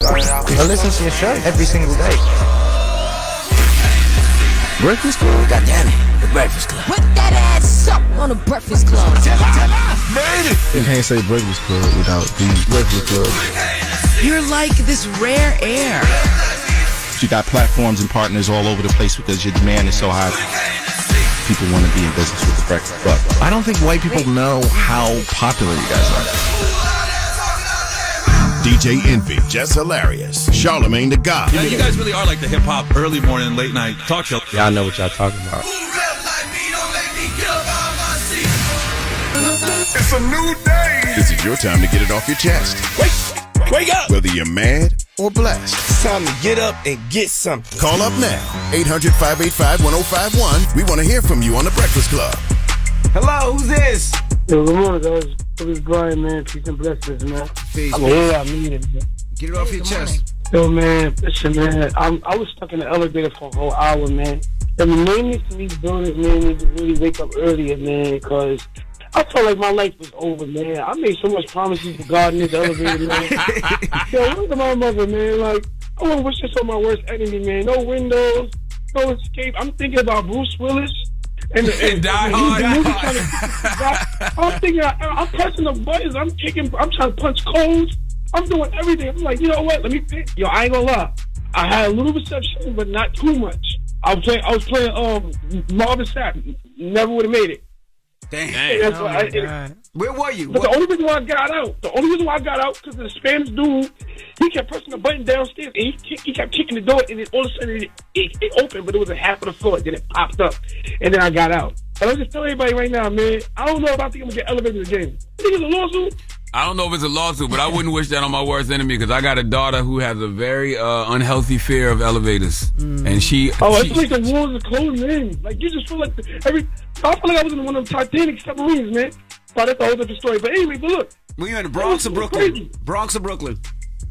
I listen to your show every single day. Breakfast Club? God damn it, the Breakfast Club. Put that ass up on the Breakfast Club. Made it! You can't say Breakfast Club without the Breakfast Club. You're like this rare air. You got platforms and partners all over the place because your demand is so high. People want to be in business with the Breakfast Club. I don't think white people know how popular you guys are. DJ Envy, Jess Hilarious, Charlamagne the God. Yeah, you guys really are like the hip-hop early morning and late night talk show. Y'all know what y'all talking about. It's a new day. This is your time to get it off your chest. Wake up! Whether you're mad or blessed. It's time to get up and get something. Call up now. 800-585-1051. We want to hear from you on The Breakfast Club. Hello, who's this? Yo, good morning, guys. This is Brian, man. Peace and blessings, man. Peace. I'm here. I mean it, man. Get it off your chest. Yo, man. Listen, man. I was stuck in the elevator for a whole hour, man. The main thing for these buildings, man, need to really wake up earlier, man, because I felt like my life was over, man. I made so much promises to God in this elevator, man. Yo, look at my mother, man. Like, I want to wish this on my worst enemy, man. No windows, no escape. I'm thinking about Bruce Willis. And Die Hard. I'm thinking, I'm pressing the buttons. I'm trying to punch codes. I'm doing everything. I'm like, you know what? Let me pick. Yo, I ain't gonna lie. I had a little reception, but not too much. I was playing Marvin Sapp. Never would have made it. Dang. Where were you? But the only reason why I got out, because of the Spanish dude, he kept pressing the button downstairs, and he kept kicking the door, and then all of a sudden it opened, but it was a half of the floor. Then it popped up, and then I got out. But I'm just telling everybody right now, man, I don't know if I think I'm going to get elevated again. You think it's a lawsuit? I don't know if it's a lawsuit, but I wouldn't wish that on my worst enemy because I got a daughter who has a very unhealthy fear of elevators. And she... Oh, it's like the walls are closing in. Like, you just feel like I feel like I was in one of the Titanic submarines, man. But that's a whole different story. But anyway, but look. Were you in the Bronx or Brooklyn? Crazy. Bronx or Brooklyn?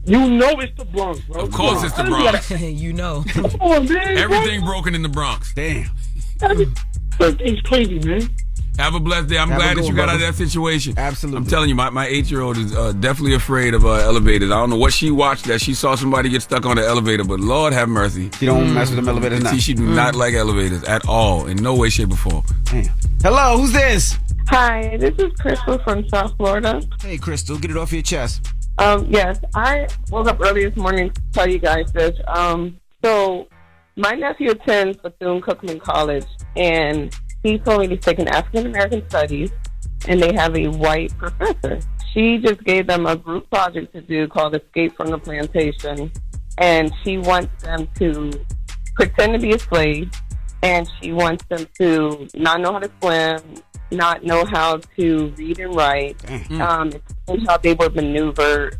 You know it's the Bronx, bro. Of course it's the Bronx. You know. Come on, man. Everything broken in the Bronx. Damn. Everything's crazy, man. Have a blessed day. I'm glad that you got out of that situation. Absolutely. I'm telling you, my 8-year-old is definitely afraid of elevators. I don't know what she watched that she saw somebody get stuck on the elevator, but Lord have mercy. She don't mess with them elevators now. She do not like elevators at all, in no way, shape, or form. Damn. Hello, who's this? Hi, this is Crystal from South Florida. Hey, Crystal, get it off your chest. Yes, I woke up early this morning to tell you guys this. So my nephew attends Bethune-Cookman College, and he told me he's taking African American studies, and they have a white professor. She just gave them a group project to do called Escape from the Plantation, and she wants them to pretend to be a slave, and she wants them to not know how to swim, not know how to read and write, explain how they were maneuvered,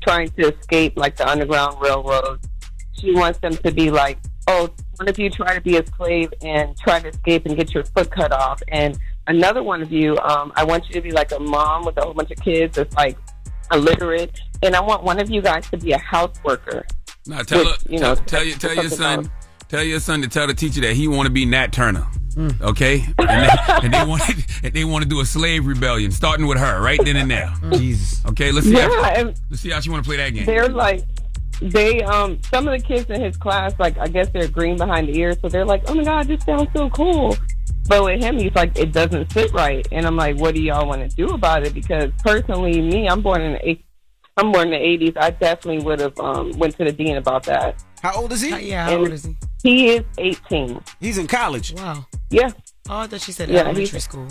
trying to escape like the Underground Railroad. She wants them to be like, oh, one of you try to be a slave and try to escape and get your foot cut off. And another one of you, I want you to be like a mom with a whole bunch of kids that's like illiterate. And I want one of you guys to be a house worker. Now tell your son to tell the teacher that he want to be Nat Turner. Okay? And they want to do a slave rebellion, starting with her right then and there. Jesus. Okay, let's see how she want to play that game. They're like, some of the kids in his class, like, I guess they're green behind the ears, so they're like, oh my God, this sounds so cool. But with him, he's like, it doesn't sit right. And I'm like, what do y'all want to do about it? Because personally, me, I'm born in the 80s. I definitely would have went to the dean about that. How old is he? How old is he? He is 18. He's in college. Wow. Yeah. Oh, I thought she said elementary school.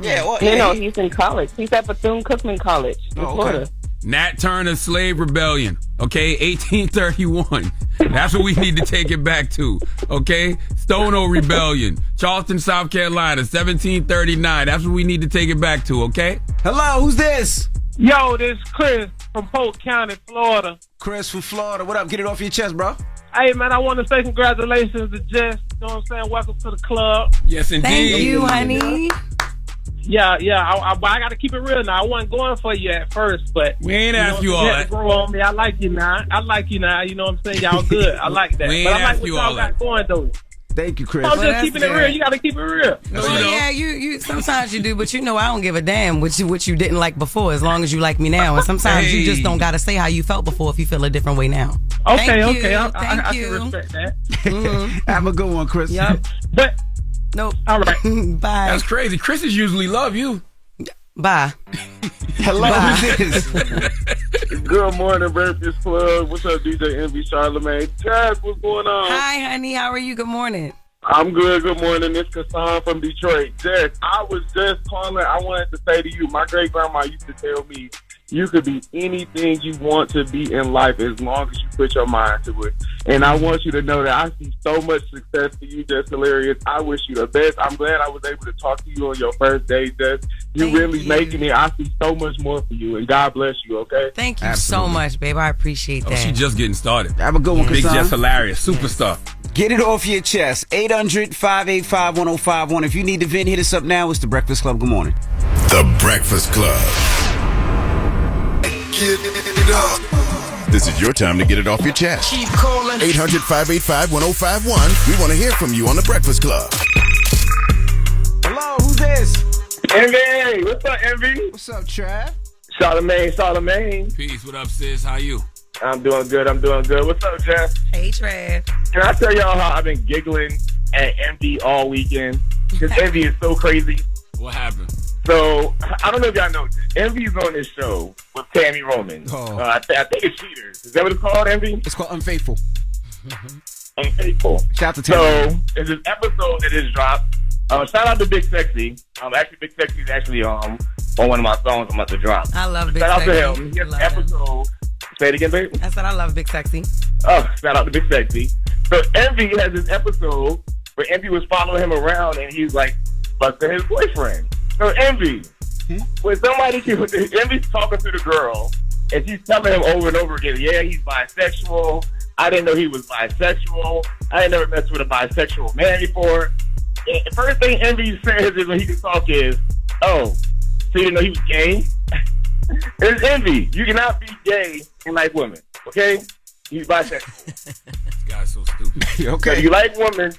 Yeah. Well, no, he's in college. He's at Bethune-Cookman College in Florida. Nat Turner Slave Rebellion, okay, 1831. That's what we need to take it back to, okay? Stono Rebellion, Charleston, South Carolina, 1739. That's what we need to take it back to, okay? Hello, who's this? Yo, this is Chris from Polk County, Florida. Chris from Florida. What up? Get it off your chest, bro. Hey, man, I want to say congratulations to Jess. You know what I'm saying? Welcome to the club. Yes, indeed. Thank you, honey. Yeah. I got to keep it real now. I wasn't going for you at first, but we ain't asked you all that. Grow on me. I like you now. You know what I'm saying? Y'all good. I like that. We ain't but I like asked what you y'all all that. got going though. Thank you, Chris. I was just keeping it real. You got to keep it real. Well, yeah, you sometimes you do, but I don't give a damn what you didn't like before, as long as you like me now. And sometimes you just don't gotta say how you felt before if you feel a different way now. Okay, Thank okay, you. I Thank you. can respect that. Have a good one, Chris. Yep. But Nope. all right. Bye. That's crazy. Chris's usually love you. Bye. Hello, who's this? Good morning, Breakfast Club. What's up, DJ Envy, Charlamagne? Jess, what's going on? Hi, honey. How are you? Good morning. I'm good. Good morning. It's Kassan from Detroit. Jess, I was just calling. I wanted to say to you, my great-grandma used to tell me, you could be anything you want to be in life as long as you put your mind to it. And I want you to know that I see so much success for you, Jess Hilarious. I wish you the best. I'm glad I was able to talk to you on your first day, Jess. You're really making it. I see so much more for you. And God bless you, okay? Thank you so much, babe. I appreciate that. Oh, she just getting started. Have a good one, Big Kassan. Jess Hilarious. Superstar. Get it off your chest. 800-585-1051. If you need to vent, hit us up now. It's The Breakfast Club. Good morning. The Breakfast Club. Get it up. This is your time to get it off your chest. Keep calling. 800-585-1051. We want to hear from you on The Breakfast Club. Hello, who's this? Envy, what's up, Envy? What's up, Trav? Charlamagne. Peace. What up, sis? How you? I'm doing good. What's up, Jess? Hey, Trav. Can I tell y'all how I've been giggling at Envy all weekend? Because Envy is so crazy. What happened? So, I don't know if y'all know this. Envy's on this show with Tammy Roman. Oh. I think it's Cheaters. Is that what it's called, Envy? It's called Unfaithful. Unfaithful. Shout out to Tammy. So, there's this episode that is dropped. Shout out to Big Sexy. Actually, Big Sexy is actually on one of my songs I'm about to drop. I love Big Shout Sexy. out to him. He has an episode. Say it again, baby. I said I love Big Sexy. Oh, shout out to Big Sexy. So Envy has this episode where Envy was following him around and he's like busting his boyfriend. So Envy, when Envy's talking to the girl and she's telling him over and over again, yeah, he's bisexual. I didn't know he was bisexual. I ain't never messed with a bisexual man before. And the first thing Envy says is when he can talk is, oh, so you didn't know he was gay? It's Envy. You cannot be gay and like women, okay? He's bisexual. This guy's so stupid. Okay. So you like women,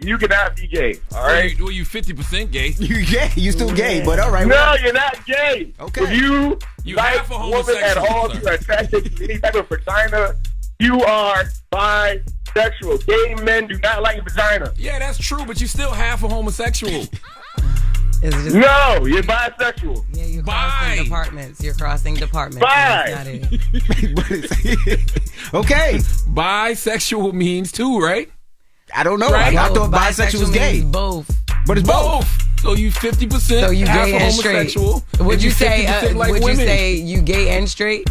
you cannot be gay, all right? Well, you 50% gay. You gay. You still gay, but all right. No, you're not gay. Okay. If you like half a women at homosexual, all, sir. if you're attracted to any type of vagina, you are bisexual. Gay men do not like vagina. Yeah, that's true, but you still half a homosexual. Is it just, No, you're bisexual. yeah, you're crossing departments. You're crossing departments. Bye. That's not it. Okay. Bisexual means two, right? I don't know. Right. I thought bisexual was gay. means both. But it's both. So you 50%. So you half gay a and straight. homosexual. Would and you say? 50% like Would women. you say you gay and straight?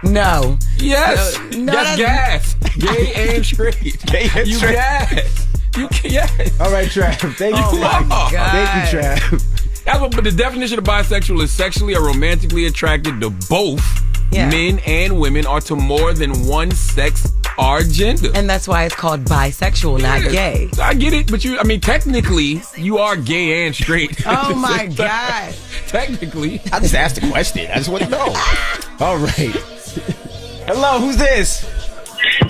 No. Yes. No, That's gas. Gay and straight. Gay and you straight. gas. You yes. All right, Trav. Thank you. Oh my God. Thank you, Trav. That's what, but the definition of bisexual is sexually or romantically attracted to both men and women or to more than one sex or gender. And that's why it's called bisexual, not gay. I get it, but technically, you are gay and straight. Oh my God. Technically. I just asked a question. I just want to know. All right. Hello, who's this?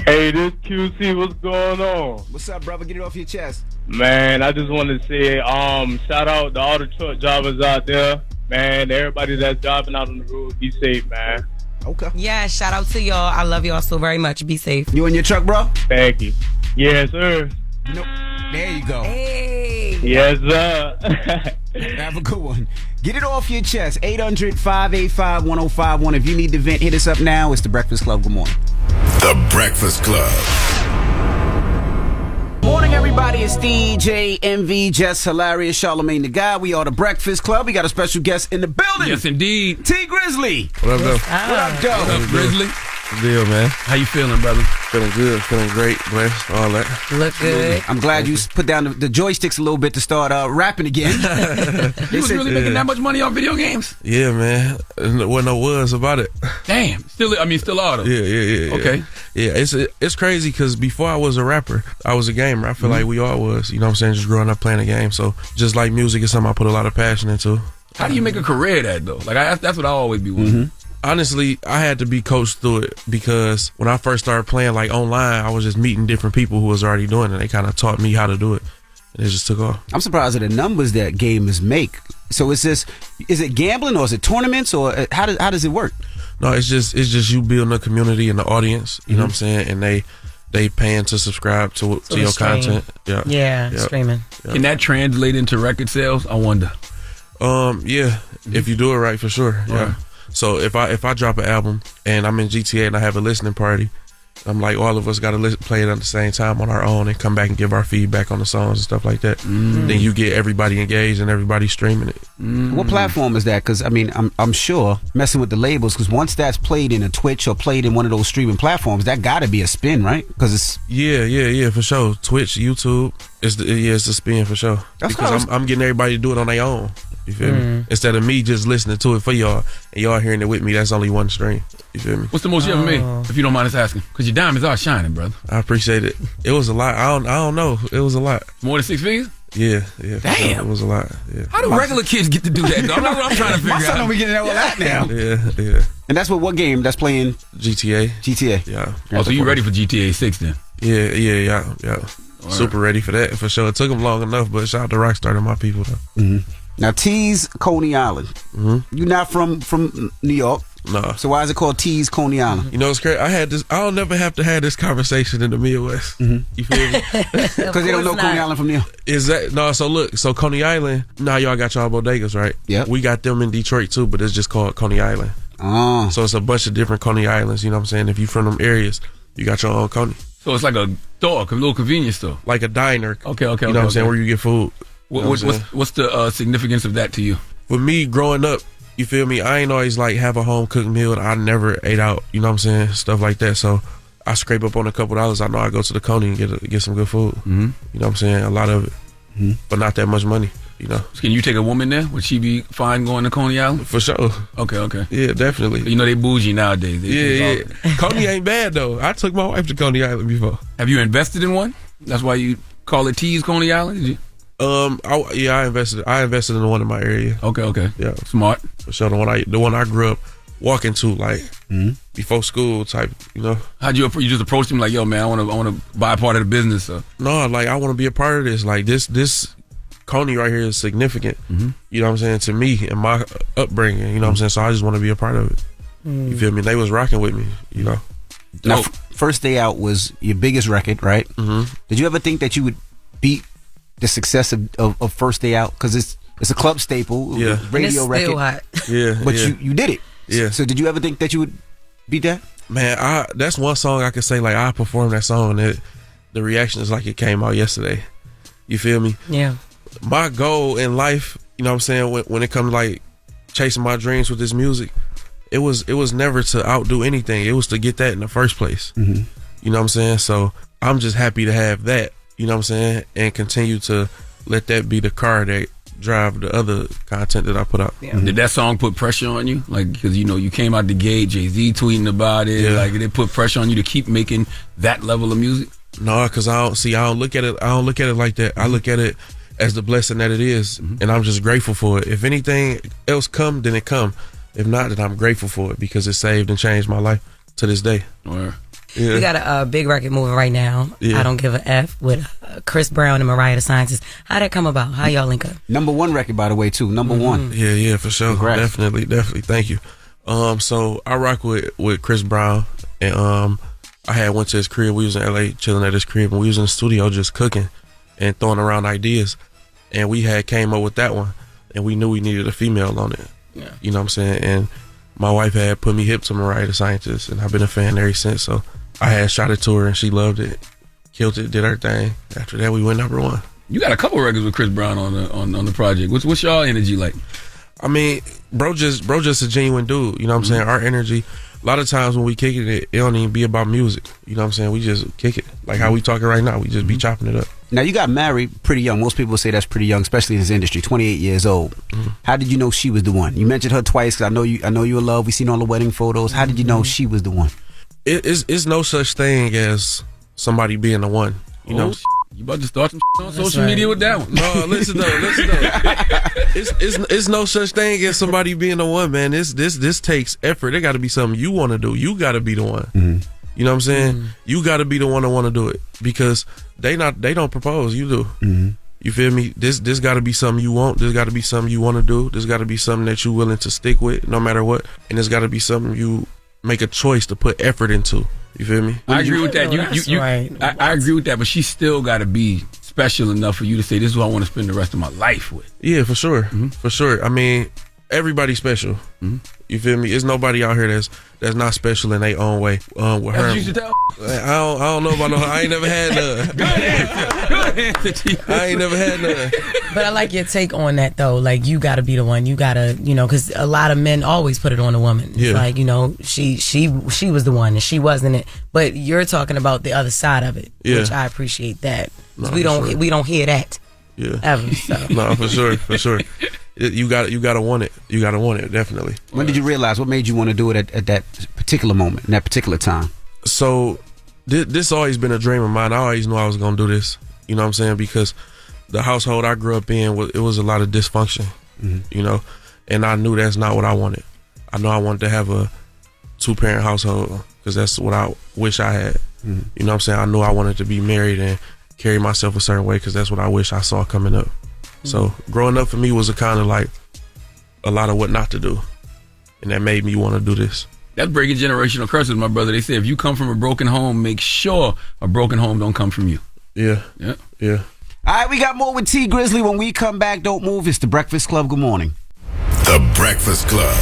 Hey, this QC, what's going on? What's up, brother? Get it off your chest. Man, I just want to say, shout out to all the truck drivers out there. Man, everybody that's driving out on the road, be safe, man. Okay. Yeah, shout out to y'all. I love y'all so very much. Be safe. You in your truck, bro? Thank you. Yes, sir. Nope. There you go. Hey. Yes, sir. Have a good one. Get it off your chest. 800-585-1051. If you need to vent, hit us up now. It's The Breakfast Club. Good morning. The Breakfast Club. Morning, everybody. It's DJ Envy, Jess Hilarious, Charlamagne the Guy. We are The Breakfast Club. We got a special guest in the building. Yes, indeed. T Grizzly. What up, though? What up, Joe? What up, Grizzly? Good deal, man. How you feeling, brother? Feeling good, feeling great, blessed, all that. Look good. I'm glad you put down the joysticks a little bit to start rapping again. You was really making that much money on video games? Yeah, man. Wasn't no words about it. Damn. Still are though. Yeah. Okay. Yeah, it's crazy because before I was a rapper, I was a gamer. I feel like we all was, you know what I'm saying, just growing up playing a game. So just like music is something I put a lot of passion into. How do you make a career at that, though? Like, that's what I always be wondering. Honestly, I had to be coached through it because when I first started playing like online, I was just meeting different people who was already doing it. They kind of taught me how to do it, and it just took off. I'm surprised at the numbers that gamers make. So is it gambling or is it tournaments or how does it work? No, it's just you building a community and the audience. You know what I'm saying? And they paying to subscribe to your content. Yeah, streaming. Yeah. Can that translate into record sales? I wonder. Yeah, if you do it right, for sure. Yeah. Right. So if I drop an album and I'm in GTA and I have a listening party, I'm like, all of us got to play it at the same time on our own and come back and give our feedback on the songs and stuff like that. Then you get everybody engaged and everybody streaming it. What platform is that? Because I mean, I'm sure messing with the labels. Because once that's played in a Twitch or played in one of those streaming platforms, that got to be a spin, right? Because it's yeah for sure. Twitch, YouTube, it's a spin for sure. Because I'm getting everybody to do it on their own. You feel me? Instead of me just listening to it for y'all and y'all hearing it with me, that's only one stream. You feel me? What's the most you ever made, if you don't mind us asking? Because your diamonds are shining, brother. I appreciate it. It was a lot. I don't know. It was a lot. More than 6 figures? Yeah. Damn. It was a lot. Yeah. How do regular kids get to do that, though? That's what I'm trying to figure out. My son don't be getting that lot now. Yeah. And that's what game that's playing? GTA. Yeah. Oh, so you ready for GTA 6 then? Yeah. Right. Super ready for that, for sure. It took them long enough, but shout out to Rockstar and my people, though. Now, T's Coney Island. You're not from New York. No. So why is it called T's Coney Island? You know, it's crazy. I'll never have to have this conversation in the Midwest. You feel me? Because they don't know Coney Island from New York. Is that no? So look, so Coney Island. Now y'all got y'all bodegas, right? Yeah. We got them in Detroit too, but it's just called Coney Island. Oh. So it's a bunch of different Coney Islands. You know what I'm saying? If you from them areas, you got your own Coney. So it's like a store, a little convenience store, like a diner. Okay. You know what I'm saying? Where you get food. What's the significance of that to you? For me, growing up, you feel me? I ain't always like have a home cooked meal. I never ate out. You know what I'm saying? Stuff like that. So I scrape up on a couple dollars. I know I go to the Coney and get some good food. You know what I'm saying? A lot of it, but not that much money. You know. Can you take a woman there? Would she be fine going to Coney Island? For sure. Okay. Yeah, definitely. You know they bougie nowadays. Yeah. Coney ain't bad though. I took my wife to Coney Island before. Have you invested in one? That's why you call it T's Coney Island? Did you? I invested in the one in my area. Okay. Yeah, smart. For sure. The one I grew up walking to, like before school type. You know. How'd you just approach him like, yo, man, I want to buy a part of the business? So. No, like I want to be a part of this. Like this Coney right here is significant. You know what I'm saying, to me and my upbringing. You know what I'm saying. So I just want to be a part of it. You feel me? They was rocking with me. You know. Now, First Day Out was your biggest record, right? Did you ever think that you would beat the success of First Day Out? Because it's a club staple, radio and it's record. still hot. Yeah, but you did it. Yeah. So did you ever think that you would beat that? Man, that's one song I could say, like, I performed that song and the reaction is like it came out yesterday. You feel me? Yeah. My goal in life, you know what I'm saying, when it comes to like chasing my dreams with this music, it was never to outdo anything. It was to get that in the first place. You know what I'm saying? So I'm just happy to have that. You know what I'm saying? And continue to let that be the car that drive the other content that I put out. Yeah. Did that song put pressure on you? Like, because, you know, you came out the gate, Jay-Z tweeting about it. Like, did it put pressure on you to keep making that level of music? No, because I don't look at it like that. I look at it as the blessing that it is. And I'm just grateful for it. If anything else come, then it come. If not, then I'm grateful for it because it saved and changed my life to this day. Yeah. You got a big record moving right now. I Don't Give a F with Chris Brown and Mariah the Scientist. How'd that come about? How y'all link up? #1 record, by the way, too. #1. Yeah, for sure. Congrats. Definitely. Thank you. So I rock with Chris Brown, and I went to his crib. We was in LA chilling at his crib, and we was in the studio just cooking and throwing around ideas. And we came up with that one, and we knew we needed a female on it. Yeah. You know what I'm saying? And my wife had put me hip to Mariah the Scientist, and I've been a fan ever since. So I had shot it to her, and she loved it, killed it, did her thing. After that, we went #1. You got a couple records with Chris Brown on the project. What's y'all energy like? I mean, bro, just a genuine dude. You know what I'm saying? Our energy. A lot of times when we kicking it, it don't even be about music. You know what I'm saying? We just kick it like how we talking right now. We just be chopping it up. Now, you got married pretty young. Most people say that's pretty young, especially in this industry. 28 years old. How did you know she was the one? You mentioned her twice because I know you in love. We seen all the wedding photos. How did you know she was the one? It's no such thing as somebody being the one. You know, You about to start some on social media with that one? No, listen though. It's no such thing as somebody being the one, man. This takes effort. It got to be something you want to do. You got to be the one. Mm-hmm. You know what I'm saying? You got to be the one that want to do it because they don't propose. You do. Mm-hmm. You feel me? This got to be something you want. This got to be something you want to do. This got to be something that you're willing to stick with no matter what. And it's got to be something you make a choice to put effort into. You feel me? I agree with that. I agree with that, but she still got to be special enough for you to say, this is what I want to spend the rest of my life with. Yeah, for sure. For sure. I mean, everybody's special. You feel me? There's nobody out here that's not special in their own way. With her, you should tell. I don't know about no. I ain't never had none. Good answer. I ain't never had none. But I like your take on that though. Like you got to be the one. You got to, because a lot of men always put it on a woman. It's like she was the one and she wasn't it. But you're talking about the other side of it, which I appreciate that. No, we don't hear that. Ever. So. No, for sure. You gotta want it. You gotta want it, definitely. When did you realize? What made you want to do it at that particular moment, in that particular time? So, this always been a dream of mine. I always knew I was gonna do this. You know what I'm saying? Because the household I grew up in, it was a lot of dysfunction. And I knew that's not what I wanted. I know I wanted to have a 2-parent household because that's what I wish I had. You know what I'm saying? I knew I wanted to be married and carry myself a certain way because that's what I wish I saw coming up. So growing up for me was a kind of like a lot of what not to do, and that made me want to do this. That's breaking generational curses, my brother. They say if you come from a broken home, make sure a broken home don't come from you. Yeah. All right, we got more with T Grizzly. When we come back, don't move. It's the Breakfast Club. Good morning. The Breakfast Club.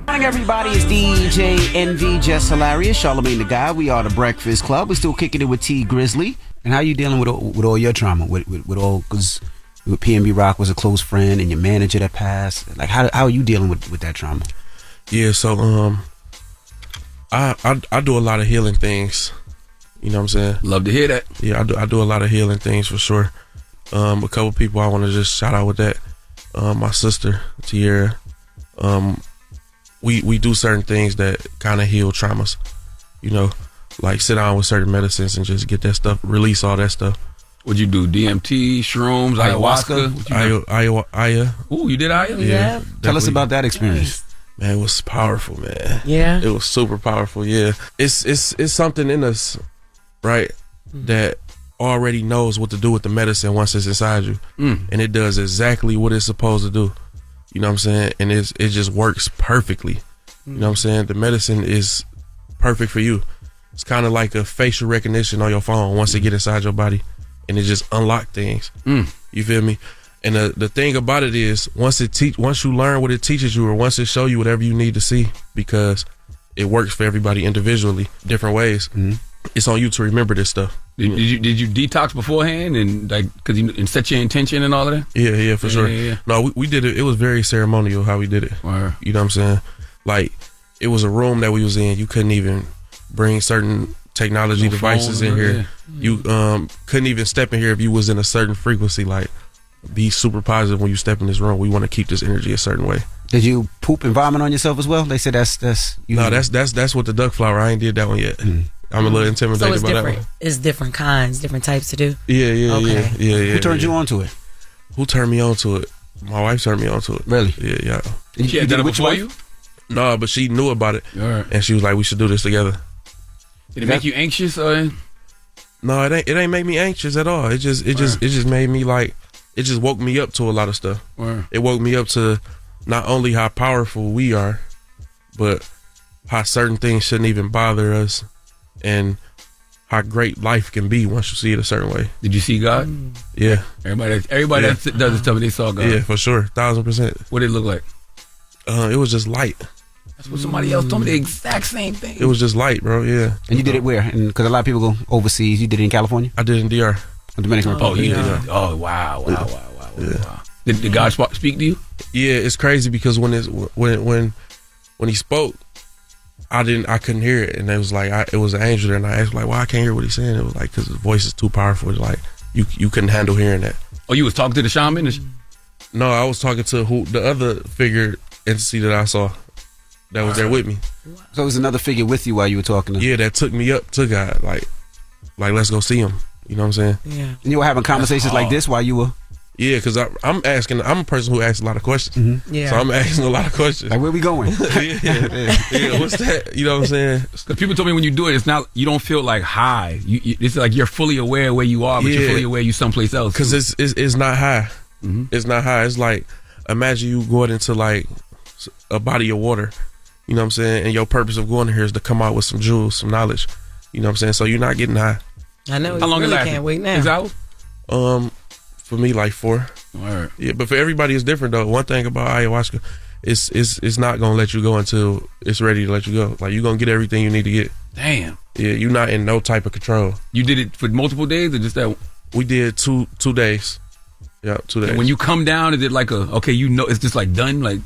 Good morning, everybody. It's DJ Envy, Jess Hilarious, Charlamagne the Guy. We are the Breakfast Club. We're still kicking it with T Grizzly. And how you dealing with all your trauma? With all, because PNB Rock was a close friend and your manager that passed. Like how are you dealing with that trauma? Yeah, so I do a lot of healing things. You know what I'm saying? Love to hear that. Yeah, I do a lot of healing things for sure. A couple people I want to just shout out with that. My sister Tiara. We do certain things that kind of heal traumas. Like sit down with certain medicines and just get that stuff, release all that stuff. What'd you do? DMT, shrooms, ayahuasca? Aya. Ooh, you did Aya? Yeah. Tell us about that experience. Man, it was powerful, man. Yeah. It was super powerful, yeah. It's something in us, right, that already knows what to do with the medicine once it's inside you. And it does exactly what it's supposed to do. You know what I'm saying? And it just works perfectly. You know what I'm saying? The medicine is perfect for you. It's kind of like a facial recognition on your phone once it get inside your body, and it just unlock things. You feel me? And the thing about it is, once you learn what it teaches you, or once it show you whatever you need to see, because it works for everybody individually, different ways. It's on you to remember this stuff. Did you detox beforehand and and set your intention and all of that? Yeah, for sure. Yeah. No, we did it. It was very ceremonial how we did it. Wow. You know what I'm saying? Like it was a room that we was in. You couldn't even bring certain technology devices in here. You couldn't even step in here if you was in a certain frequency. Like, be super positive when you step in this room. We want to keep this energy a certain way. Did you poop and vomit on yourself as well? They said that's no, that's what the duck flower. I ain't did that one yet. I'm a little intimidated so it's by different. that one. It's different kinds, different types to do. Yeah. Who turned you on to it? Who turned me on to it? My wife turned me on to it. Really? Yeah. She had done it before you? No, but she knew about it. All right. And she was like, we should do this together. Did it make you anxious? No, it ain't make me anxious at all. It just made me like, it just woke me up to a lot of stuff. It woke me up to not only how powerful we are, but how certain things shouldn't even bother us, and how great life can be once you see it a certain way. Did you see God? Yeah. Everybody that does this tell me they saw God. Yeah, for sure. 1000%. What did it look like? It was just light. That's what somebody else told me, the exact same thing. It was just light, bro, yeah. And you did it where? Because a lot of people go overseas. You did it in California? I did it in DR. Dominican Republic. Yeah. Oh, wow. Did God speak to you? Yeah, it's crazy because when he spoke, I couldn't hear it, and it was like it was an angel there, and I asked like, why I can't hear what he's saying? It was like because his voice is too powerful. It's like you couldn't handle hearing that. Oh, you was talking to the shaman? No, I was talking to the other figure entity that I saw that was there with me. So it was another figure with you while you were talking to him? Yeah, that took me up to God. Like like let's go see him. You know what I'm saying? Yeah. And you were having conversations like this while you were. Yeah, because I'm a person who asks a lot of questions. Mm-hmm. Yeah. So I'm asking a lot of questions. Like, where we going? yeah, what's that? You know what I'm saying? Because people told me when you do it, it's not, you don't feel like high. It's like you're fully aware where you are, but you're fully aware you someplace else. Because it's not high. Mm-hmm. It's not high. It's like, imagine you going into like a body of water. You know what I'm saying? And your purpose of going here is to come out with some jewels, some knowledge. You know what I'm saying? So you're not getting high. I know. How long really it lasted? can't wait now. 6 hours? For me, like 4. All right. Yeah, but for everybody, it's different though. One thing about ayahuasca, it's not gonna let you go until it's ready to let you go. Like, you're gonna get everything you need to get. Damn. Yeah, you're not in no type of control. You did it for multiple days or just that? We did two days. Yeah, 2 days. And when you come down, is it like it's just like done? Like,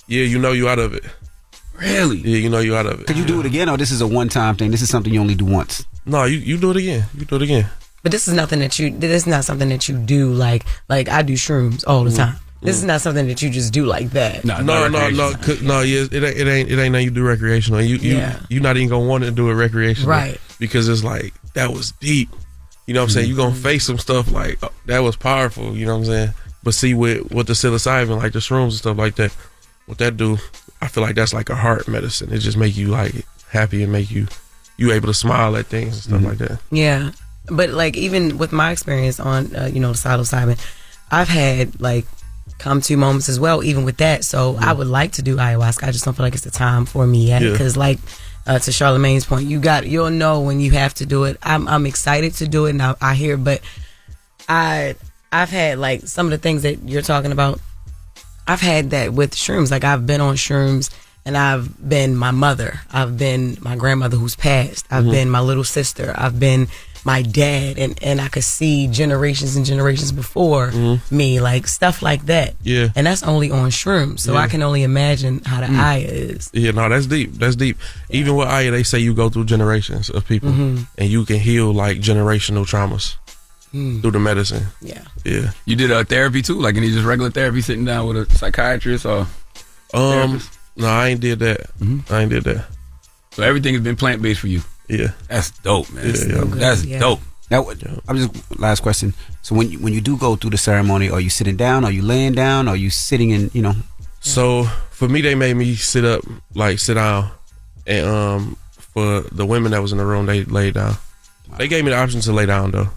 yeah, you know you out of it. Really? Yeah, you know you out of it. Could you do it again, or this is a one-time thing? This is something you only do once? No, you do it again. You do it again. But this is nothing that this is not something that you do like I do shrooms all the time. This is not something that you just do like that. No. Yeah, it ain't nothing you do recreational. You not even gonna want to do it recreational, right? Because it's like, that was deep. You know what I'm saying? You gonna face some stuff like, oh, that was powerful. You know what I'm saying? But see, with the psilocybin, like the shrooms and stuff like that, what that do, I feel like that's like a heart medicine. It just make you like happy and make you able to smile at things and stuff like that. Yeah. But like, even with my experience on the psilocybin, I've had like come to moments as well, even with that. So I would like to do ayahuasca. I just don't feel like it's the time for me yet. Because like to Charlamagne's point, you'll know when you have to do it. I'm excited to do it, and I hear, but I've had like some of the things that you're talking about. I've had that with shrooms. Like, I've been on shrooms, and I've been my mother. I've been my grandmother who's passed. I've been my little sister. I've been my dad, and I could see generations and generations before me, like stuff like that. Yeah. And that's only on shrooms. So I can only imagine how the Aya is. Yeah, no, that's deep. That's deep. Yeah. Even with Aya, they say you go through generations of people, and you can heal like generational traumas through the medicine. Yeah. Yeah. You did therapy too? Like any just regular therapy, sitting down with a psychiatrist or therapist? No, I ain't did that. I ain't did that. So everything has been plant-based for you? Yeah. That's dope, man. Yeah. That's dope. Now, I'm just, last question. So when you do go through the ceremony, are you sitting down? Are you laying down? Are you sitting in, So for me, they made me sit up, like sit down. And for the women that was in the room, they laid down. Wow. They gave me the option to lay down though.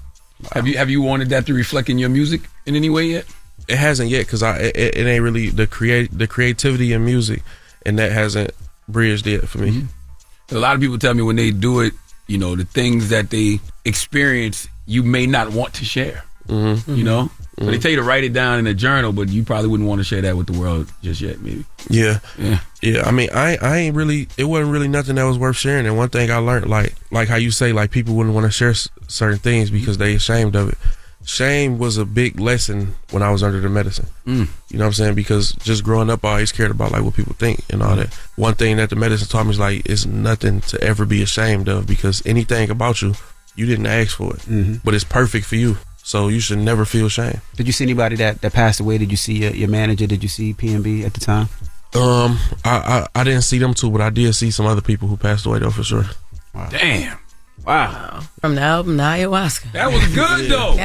Wow. Have you wanted that to reflect in your music in any way yet? It hasn't yet, because it ain't really the creativity in music, and that hasn't bridged yet for me. A lot of people tell me when they do it, the things that they experience, you may not want to share. So they tell you to write it down in a journal, but you probably wouldn't want to share that with the world just yet, maybe. Yeah. I mean, I ain't really. It wasn't really nothing that was worth sharing. And one thing I learned, like how you say, like people wouldn't want to share certain things because they ashamed of it. Shame was a big lesson when I was under the medicine. You know what I'm saying? Because just growing up, I always cared about like what people think and all that. One thing that the medicine taught me is like, it's nothing to ever be ashamed of, because anything about you didn't ask for it, but it's perfect for you. So you should never feel shame. Did you see anybody that passed away? Did you see your manager? Did you see PNB at the time? I didn't see them too, but I did see some other people who passed away though, for sure. Wow. Damn. Wow. From the album, the ayahuasca. That was good though.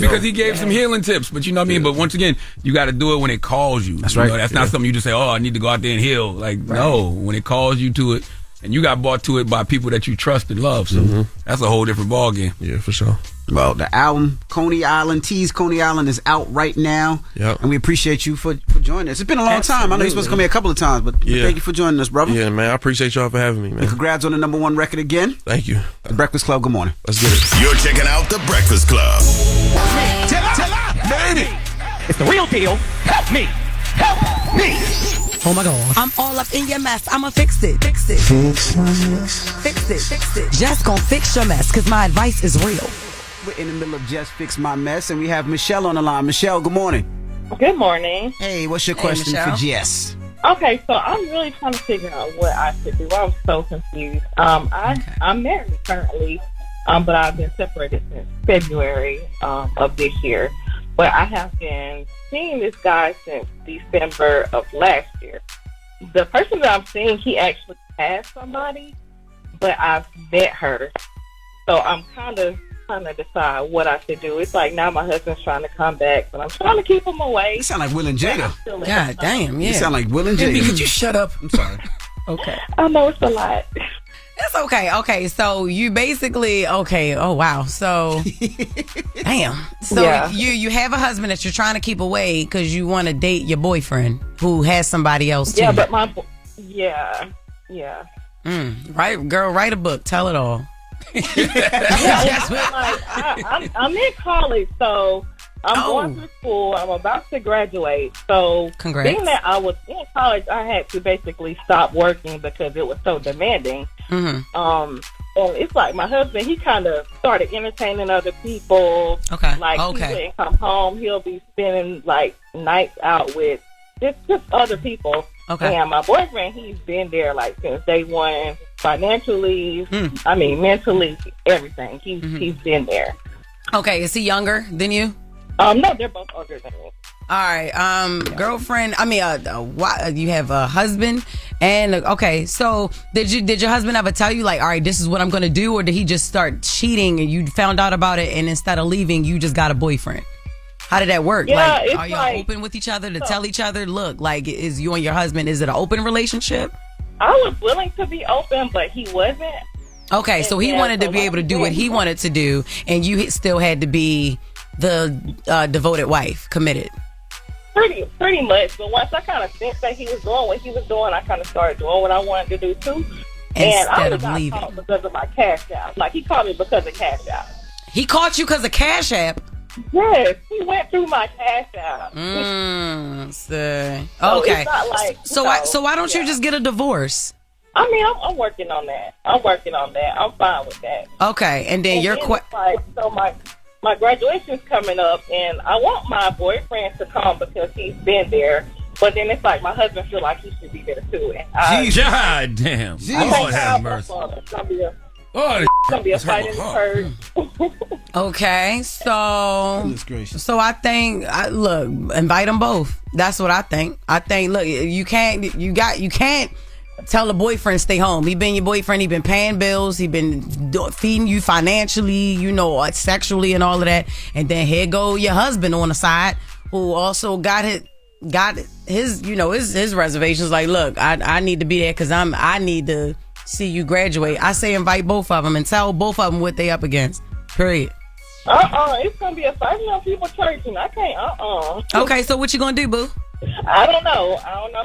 Because he gave some healing tips. But you know what I mean? But once again, you got to do it when it calls you. That's right. That's not something you just say, oh, I need to go out there and heal. Like, no. When it calls you to it, and you got brought to it by people that you trust and love. So that's a whole different ballgame. Yeah, for sure. Well, the album Coney Island, Tease Coney Island, is out right now. Yep. And we appreciate you for joining us. It's been a long time. I know you're supposed to come here a couple of times, but thank you for joining us, brother. Yeah, man. I appreciate y'all for having me, man. And congrats on the #1 record again. Thank you. The Breakfast Club, good morning. Let's get it. You're checking out The Breakfast Club. It's the real deal. Help me. Help me. Oh my God. I'm all up in your mess. I'ma fix it. Fix it. Fix my mess. Fix it. Fix it. Just gon' fix your mess, cause my advice is real. We're in the middle of Jess Fix My Mess, and we have Michelle on the line. Michelle, good morning. Good morning. Hey, what's your question for Jess? Okay, so I'm really trying to figure out what I should do. I'm so confused. I'm married currently, but I've been separated since February of this year. But I have been seeing this guy since December of last year. The person that I'm seeing, he actually has somebody, but I've met her. So I'm kind of trying to decide what I should do. It's like now my husband's trying to come back, but I'm trying to keep him away. You sound like Will and Jada. God damn, yeah. You sound like Will and Jada. Could you shut up? I'm sorry. Okay. I know it's a lot. It's okay. Okay, so you basically oh wow. So damn. So Yeah. you have a husband that you're trying to keep away because you want to date your boyfriend who has somebody else too. Yeah, but yeah. Right, girl, write a book. Tell it all. I'm in college, so I'm going to school. I'm about to graduate. So Congrats. being that I was in college, I had to basically stop working because it was so demanding. And it's like my husband, he kind of started entertaining other people. Okay. Like he wouldn't come home. He'll be spending like nights out with just other people. Okay. And my boyfriend, he's been there like since day one, financially, mentally, everything. He's been there. Okay, is he younger than you? No, they're both older than me. All right, girlfriend. You have a husband, and okay. So did your husband ever tell you like, all right, this is what I'm gonna do, or did he just start cheating and you found out about it, and instead of leaving, you just got a boyfriend? How did that work? Yeah, like, are y'all open with each other to tell each other, look, like, is you and your husband, is it an open relationship? I was willing to be open, but he wasn't. Okay, so he wanted to be able to do what he wanted to do, and you still had to be the devoted wife, committed. Pretty much. But once I kind of sensed that he was doing what he was doing, I kind of started doing what I wanted to do too. And I was got caught because of my Cash App. Like, he caught me because of Cash App. He caught you because of Cash App? Yes, he went through my Cash App. Okay. So why don't you just get a divorce? I mean, I'm working on that. I'm fine with that. Okay, and then my graduation's coming up, and I want my boyfriend to come because he's been there. But then it's like my husband feel like he should be there too. And God damn! Lord have mercy. It's gonna be a fight in the herd. Okay, so I think look, invite them both. That's what I think. Look, you can't tell a boyfriend stay home. He been your boyfriend. He been paying bills. He been feeding you financially, sexually and all of that. And then here go your husband on the side who also got his reservations. Like, look, I need to be there because I need to see you graduate. I say invite both of them and tell both of them what they up against. Period. It's gonna be a fight on people's church, and I can't. Okay, so what you gonna do, boo? I don't know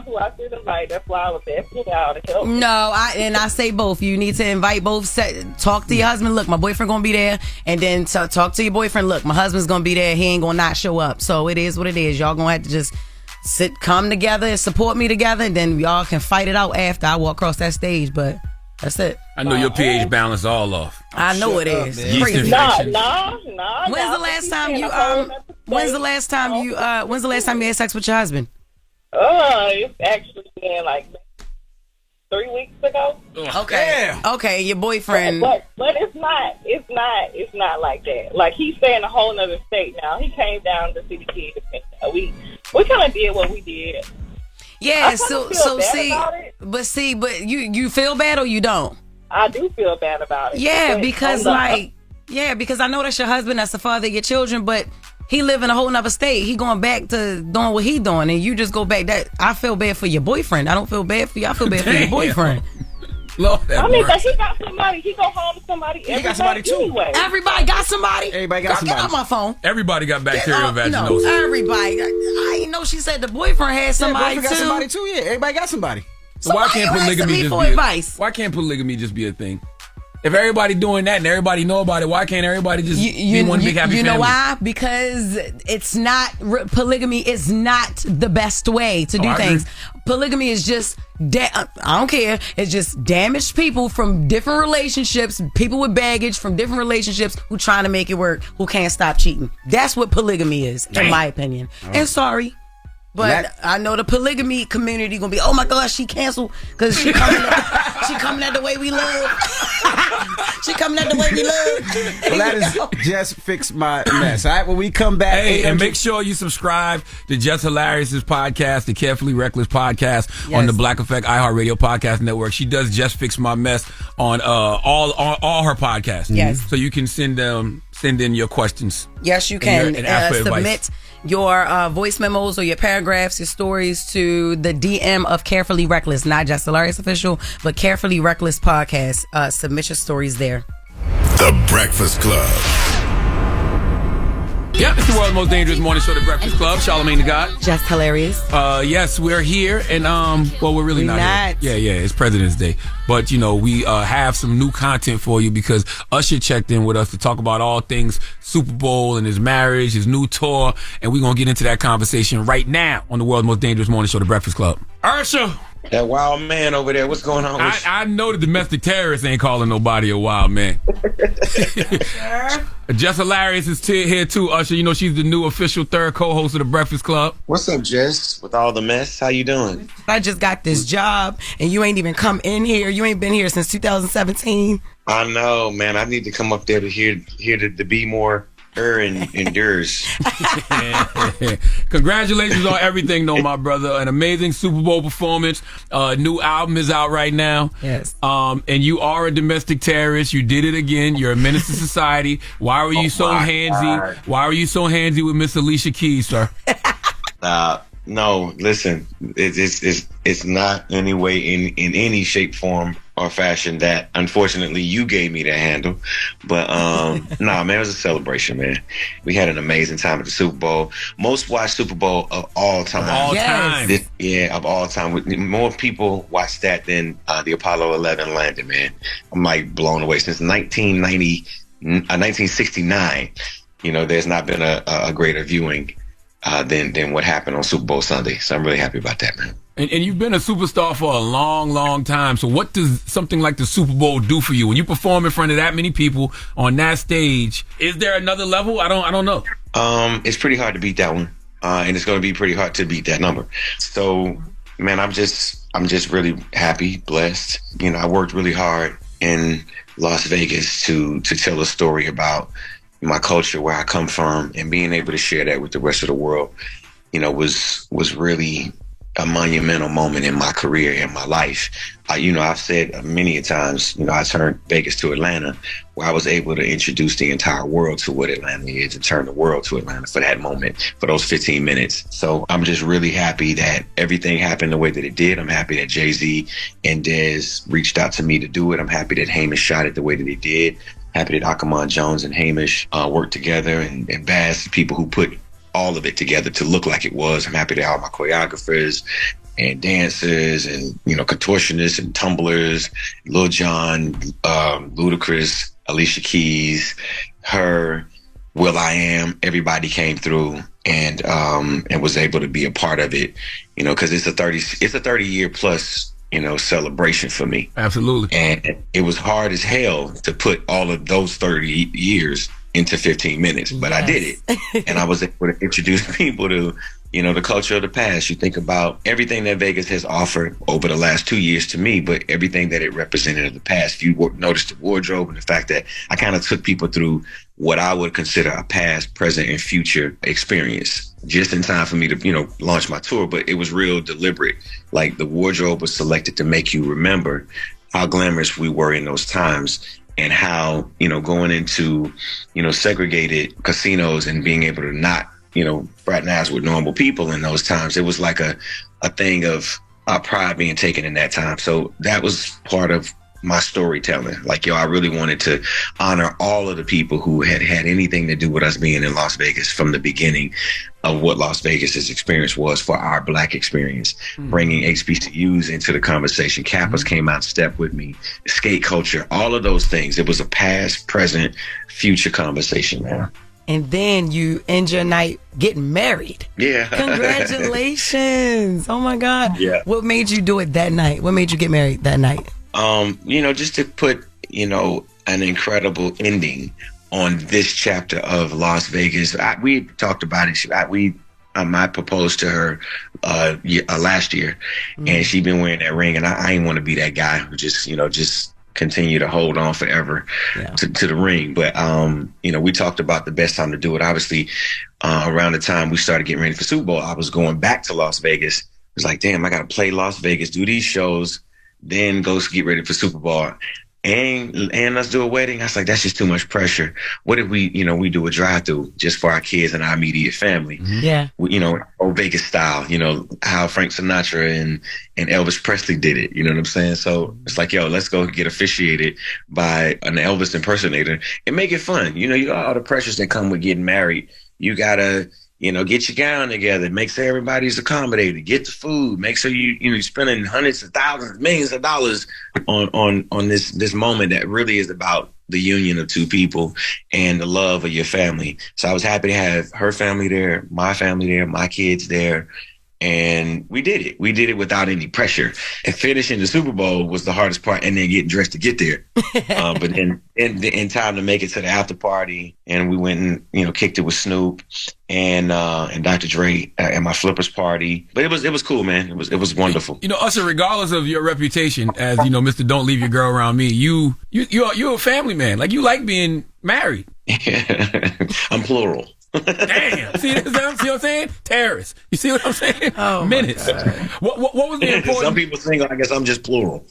who I should invite. That's why I was asking out to help. No, I say both. You need to invite both. Talk to your husband. Look, my boyfriend gonna be there, and then talk to your boyfriend. Look, my husband's gonna be there. He ain't gonna not show up. So it is what it is. Y'all gonna have to just come together and support me together, and then y'all can fight it out after I walk across that stage. But that's it. I know your pH balance all off. I know it is. Yeast infection. No. When's the last time you had sex with your husband? It's actually been like 3 weeks ago. Okay. Okay, your boyfriend. But it's not like that. Like, he's staying in a whole other state now. He came down to see the kids. We kind of did what we did. Yeah, so but you feel bad or you don't? I do feel bad about it. Yeah, because I know that's your husband, that's the father of your children, but he live in a whole nother state. He going back to doing what he doing, and you just go back. That I feel bad for your boyfriend. I don't feel bad for you. I feel bad for your boyfriend. Lord, but he got somebody. He go home to somebody. He got somebody too. Anyway. Everybody got somebody. Everybody got somebody. Get out my phone. Everybody got bacterial vaginosis. No, everybody. I didn't know she said the boyfriend had somebody got somebody too. Yeah, everybody got somebody. So why can't polygamy just be a thing? If everybody doing that and everybody know about it, why can't everybody just be one big happy family? You know why? Because it's not polygamy is not the best way to do things. Polygamy is just I don't care. It's just damaged people from different relationships, people with baggage from different relationships who trying to make it work, who can't stop cheating. That's what polygamy is, in my opinion. And sorry. But I know the polygamy community gonna be, oh my gosh, she canceled because she coming up. She coming at the way we love. She coming at the way we love. Well, that is Jess Fix My Mess. All right, when we come back. Hey, and make sure you subscribe to Jess Hilarious' podcast, the Carefully Reckless podcast on the Black Effect iHeartRadio podcast network. She does Jess Fix My Mess on all her podcasts. Yes. So you can send in your questions. Yes, you can. And ask for submit advice. your voice memos or your paragraphs, your stories to the DM of Carefully Reckless, not Jess Hilarious Official, but Carefully Reckless Podcast. Submit your stories there. The Breakfast Club. Yep, it's the world's most dangerous morning show, The Breakfast Club. Charlamagne the God. Jess Hilarious. Yes, we're here, and well, we're really not here. Yeah, it's President's Day, but we have some new content for you because Usher checked in with us to talk about all things Super Bowl and his marriage, his new tour, and we're gonna get into that conversation right now on the world's most dangerous morning show, The Breakfast Club. Arce. That wild man over there, what's going on with I know the domestic terrorists ain't calling nobody a wild man. Jess Hilarious is here too, Usher. She's the new official third co-host of The Breakfast Club. What's up, Jess? With all the mess, how you doing? I just got this job, and you ain't even come in here. You ain't been here since 2017. I know, man. I need to come up there to hear to be more and endures. Congratulations on everything, though, my brother. An amazing Super Bowl performance. New album is out right now. Yes. And you are a domestic terrorist. You did it again. You're a menace to society. Why were you so handsy? God. Why were you so handsy with Miss Alicia Keys, sir? No, listen. It's not any way in any shape, form, or fashion that unfortunately you gave me the handle. But man, it was a celebration, man. We had an amazing time at the Super Bowl. Most watched Super Bowl of all time. Of all time. More people watched that than the Apollo 11 landing, man. I'm like blown away. Since 1969, there's not been a greater viewing than what happened on Super Bowl Sunday. So I'm really happy about that, man. And you've been a superstar for a long, long time. So what does something like the Super Bowl do for you when you perform in front of that many people on that stage? Is there another level? I don't know. It's pretty hard to beat that one, and it's going to be pretty hard to beat that number. So, man, I'm just really happy, blessed. I worked really hard in Las Vegas to tell a story about my culture, where I come from, and being able to share that with the rest of the world, was really a monumental moment in my career and my life. I've said many a times, I turned Vegas to Atlanta, where I was able to introduce the entire world to what Atlanta is and turn the world to Atlanta for that moment, for those 15 minutes. So I'm just really happy that everything happened the way that it did. I'm happy that Jay-Z and Dez reached out to me to do it. I'm happy that Hamish shot it the way that he did. Happy that Akamon Jones and Hamish worked together, and Bass, people who put all of it together to look like it was. I'm happy that all my choreographers and dancers and, contortionists and tumblers, Lil Jon, Ludacris, Alicia Keys, her, will.i.am, everybody came through and was able to be a part of it, because it's a 30-year plus celebration for me. Absolutely. And it was hard as hell to put all of those 30 years into 15 minutes, but I did it. And I was able to introduce people to, the culture of the past. You think about everything that Vegas has offered over the last 2 years to me, but everything that it represented in the past. If you noticed the wardrobe and the fact that I kind of took people through what I would consider a past, present, and future experience, just in time for me to, launch my tour. But it was real deliberate. Like, the wardrobe was selected to make you remember how glamorous we were in those times, and how, going into, segregated casinos and being able to not, fraternize with normal people in those times. It was like a thing of pride being taken in that time. So that was part of my storytelling. Like, I really wanted to honor all of the people who had anything to do with us being in Las Vegas from the beginning of what Las Vegas's experience was for our Black experience, bringing HBCUs into the conversation. Kappas came out and stepped with me, skate culture, all of those things. It was a past, present, future conversation, man. And then you end your night getting married. Yeah. Congratulations. Oh my God. Yeah. What made you do it that night? What made you get married that night? Just to put, an incredible ending on this chapter of Las Vegas. We talked about it. I proposed to her last year, and she been wearing that ring, and I ain't want to be that guy who just continue to hold on forever to the ring. But we talked about the best time to do it. Obviously, around the time we started getting ready for Super Bowl, I was going back to Las Vegas. It was like, damn, I got to play Las Vegas, do these shows, then go get ready for Super Bowl. And let's do a wedding. I was like, that's just too much pressure. What if we do a drive-through just for our kids and our immediate family? Yeah. Old Vegas style, how Frank Sinatra and Elvis Presley did it. You know what I'm saying? So it's like, yo, let's go get officiated by an Elvis impersonator and make it fun. You got all the pressures that come with getting married. You gotta, get your gown together, make sure everybody's accommodated, get the food, make sure you're spending hundreds of thousands, millions of dollars on this moment that really is about the union of two people and the love of your family. So I was happy to have her family there, my kids there. And we did it. We did it without any pressure. And finishing the Super Bowl was the hardest part, and then getting dressed to get there. But then in time to make it to the after party, and we went and kicked it with Snoop and Dr. Dre at my flippers party. But it was cool, man. It was wonderful. Usher, regardless of your reputation as Mr. Don't Leave Your Girl Around Me, you're a family man. Like, you like being married. I'm plural. Damn. See what I'm saying? Terrorists. You see what I'm saying? Oh, Minutes. What was the importance? Some people think, I guess I'm just plural.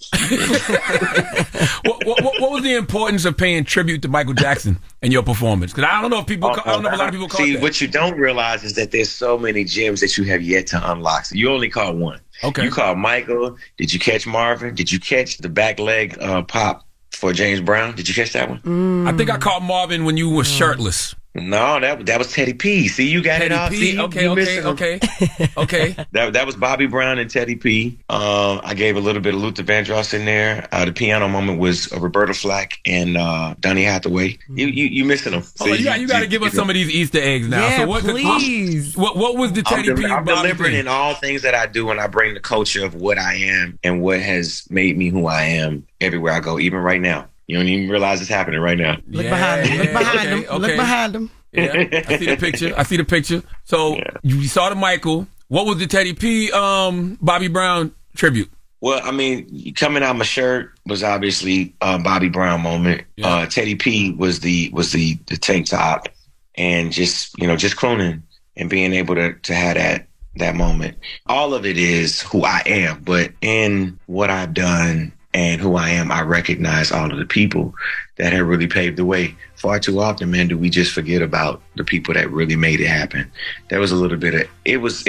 What was the importance of paying tribute to Michael Jackson in your performance? Because I don't know if a lot of people caught See, that. what you don't realize is that there's so many gems that you have yet to unlock. So you only caught one. Okay. You caught Michael. Did you catch Marvin? Did you catch the back leg pop for James Brown? Did you catch that one? I think I caught Marvin when you were shirtless. No, that was Teddy P. See, you got Teddy it all. P. See, Okay. That was Bobby Brown and Teddy P. I gave a little bit of Luther Vandross in there. The piano moment was Roberta Flack and Donny Hathaway. You missing them? Oh, you got to give us some of these Easter eggs now. Yeah, so what, please. What was the Teddy P? I'm Bobby deliberate thing? in all things that I do, and I bring the culture of what I am and what has made me who I am everywhere I go, even right now. You don't even realize it's happening right now. Look behind him. Look behind him. Okay. Look behind him. Yeah, I see the picture. So you saw the Michael. What was the Teddy P Bobby Brown tribute? Well, I mean, coming out my shirt was obviously Bobby Brown moment. Yeah. Teddy P was the tank top, and just crooning and being able to have that moment. All of it is who I am, but in what I've done and who I am, I recognize all of the people that have really paved the way. Far too often, man, do we just forget about the people that really made it happen. There was a little bit of it was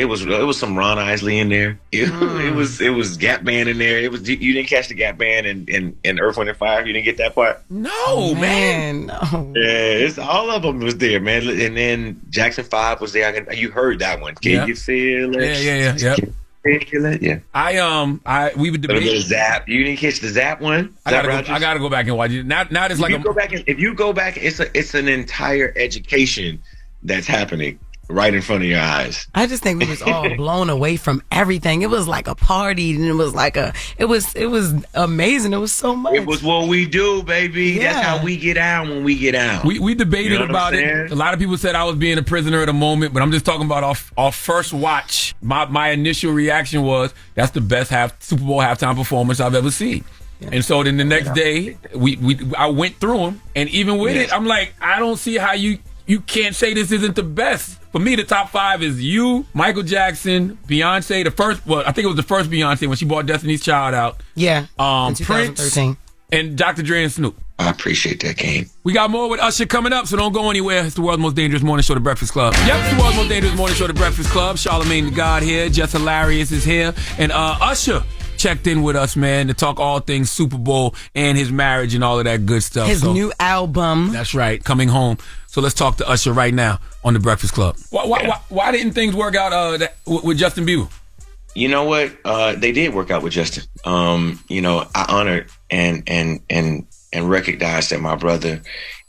some Ron Isley in there. It was Gap Band in there. You didn't catch the Gap Band and Earth, Wind and Fire. You didn't get that part. No, man. No. Yeah, all of them was there, man. And then Jackson 5 was there. You heard that one. Can you feel it? Yeah. Yeah. We would debate. A little Zap. You didn't catch the Zap one? I gotta go back and watch it. Now it's like if you go back, it's an entire education that's happening right in front of your eyes. I just think we was all blown away from everything. It was like a party, and it was amazing. It was so much. It was what we do, baby. Yeah. That's how we get out when we get out. We debated about it. A lot of people said I was being a prisoner at the moment, but I'm just talking about our first watch. My initial reaction was, that's the best Super Bowl halftime performance I've ever seen. Yeah. And so then the next day, I went through them, and even with it, I'm like, I don't see how you can't say this isn't the best. For me, the top 5 is you, Michael Jackson, Beyonce, I think it was the first Beyonce when she brought Destiny's Child out. Yeah, in 2013. Prince, and Dr. Dre and Snoop. I appreciate that, game. We got more with Usher coming up, so don't go anywhere. It's the world's most dangerous morning show, The Breakfast Club. Yep, it's the world's most dangerous morning show, The Breakfast Club. Charlamagne the God here. Jess Hilarious is here. And Usher checked in with us, man, to talk all things Super Bowl and his marriage and all of that good stuff. His new album. That's right, coming home. So let's talk to Usher right now on The Breakfast Club. Why didn't things work out with Justin Bieber? You know what? They did work out with Justin. I honored and recognized that my brother,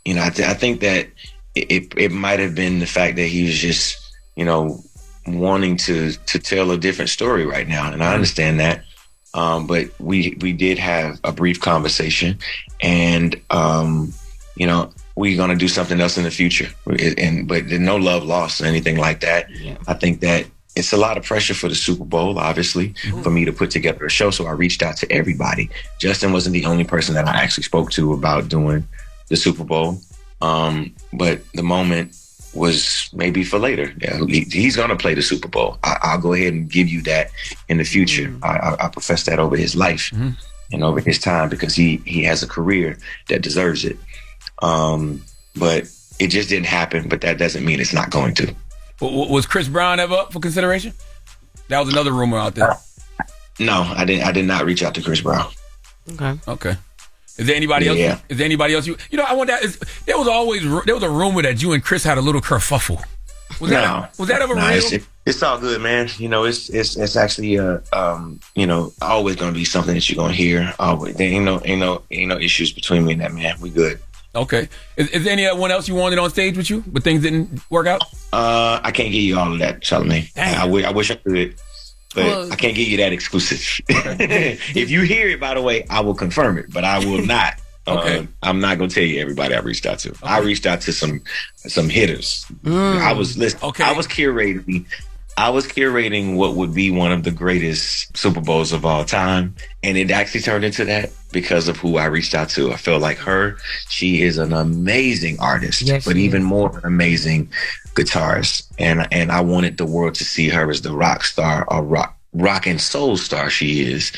I think that it might have been the fact that he was just, wanting to tell a different story right now. And I understand that. But we did have a brief conversation, and, we're going to do something else in the future. But no love lost or anything like that. Yeah. I think that it's a lot of pressure for the Super Bowl, obviously, for me to put together a show. So I reached out to everybody. Justin wasn't the only person that I actually spoke to about doing the Super Bowl. But the moment was maybe for later. Yeah, he's going to play the Super Bowl. I'll go ahead and give you that in the future. I profess that over his life and over his time, because he has a career that deserves it. But it just didn't happen, but that doesn't mean it's not going to. Was Chris Brown ever up for consideration? That was another rumor out there. No, I did not reach out to Chris Brown. Okay. Is there anybody else? Yeah. Is there anybody else? I wonder. There was a rumor that you and Chris had a little kerfuffle. Was that ever real? It's all good, man. It's actually always gonna be something that you're gonna hear. Always. There ain't no issues between me and that man. We good. Okay. Is there anyone else you wanted on stage with you, but things didn't work out? I can't give you all of that, Charlamagne. I wish I could, but I can't give you that exclusive. If you hear it, by the way, I will confirm it, but I will not. Okay. I'm not gonna tell you everybody I reached out to. Okay. I reached out to some hitters. I was curating what would be one of the greatest Super Bowls of all time. And it actually turned into that because of who I reached out to. I felt like she is an amazing artist, but even more an amazing guitarist. And I wanted the world to see her as the rock star, or rock and soul star she is.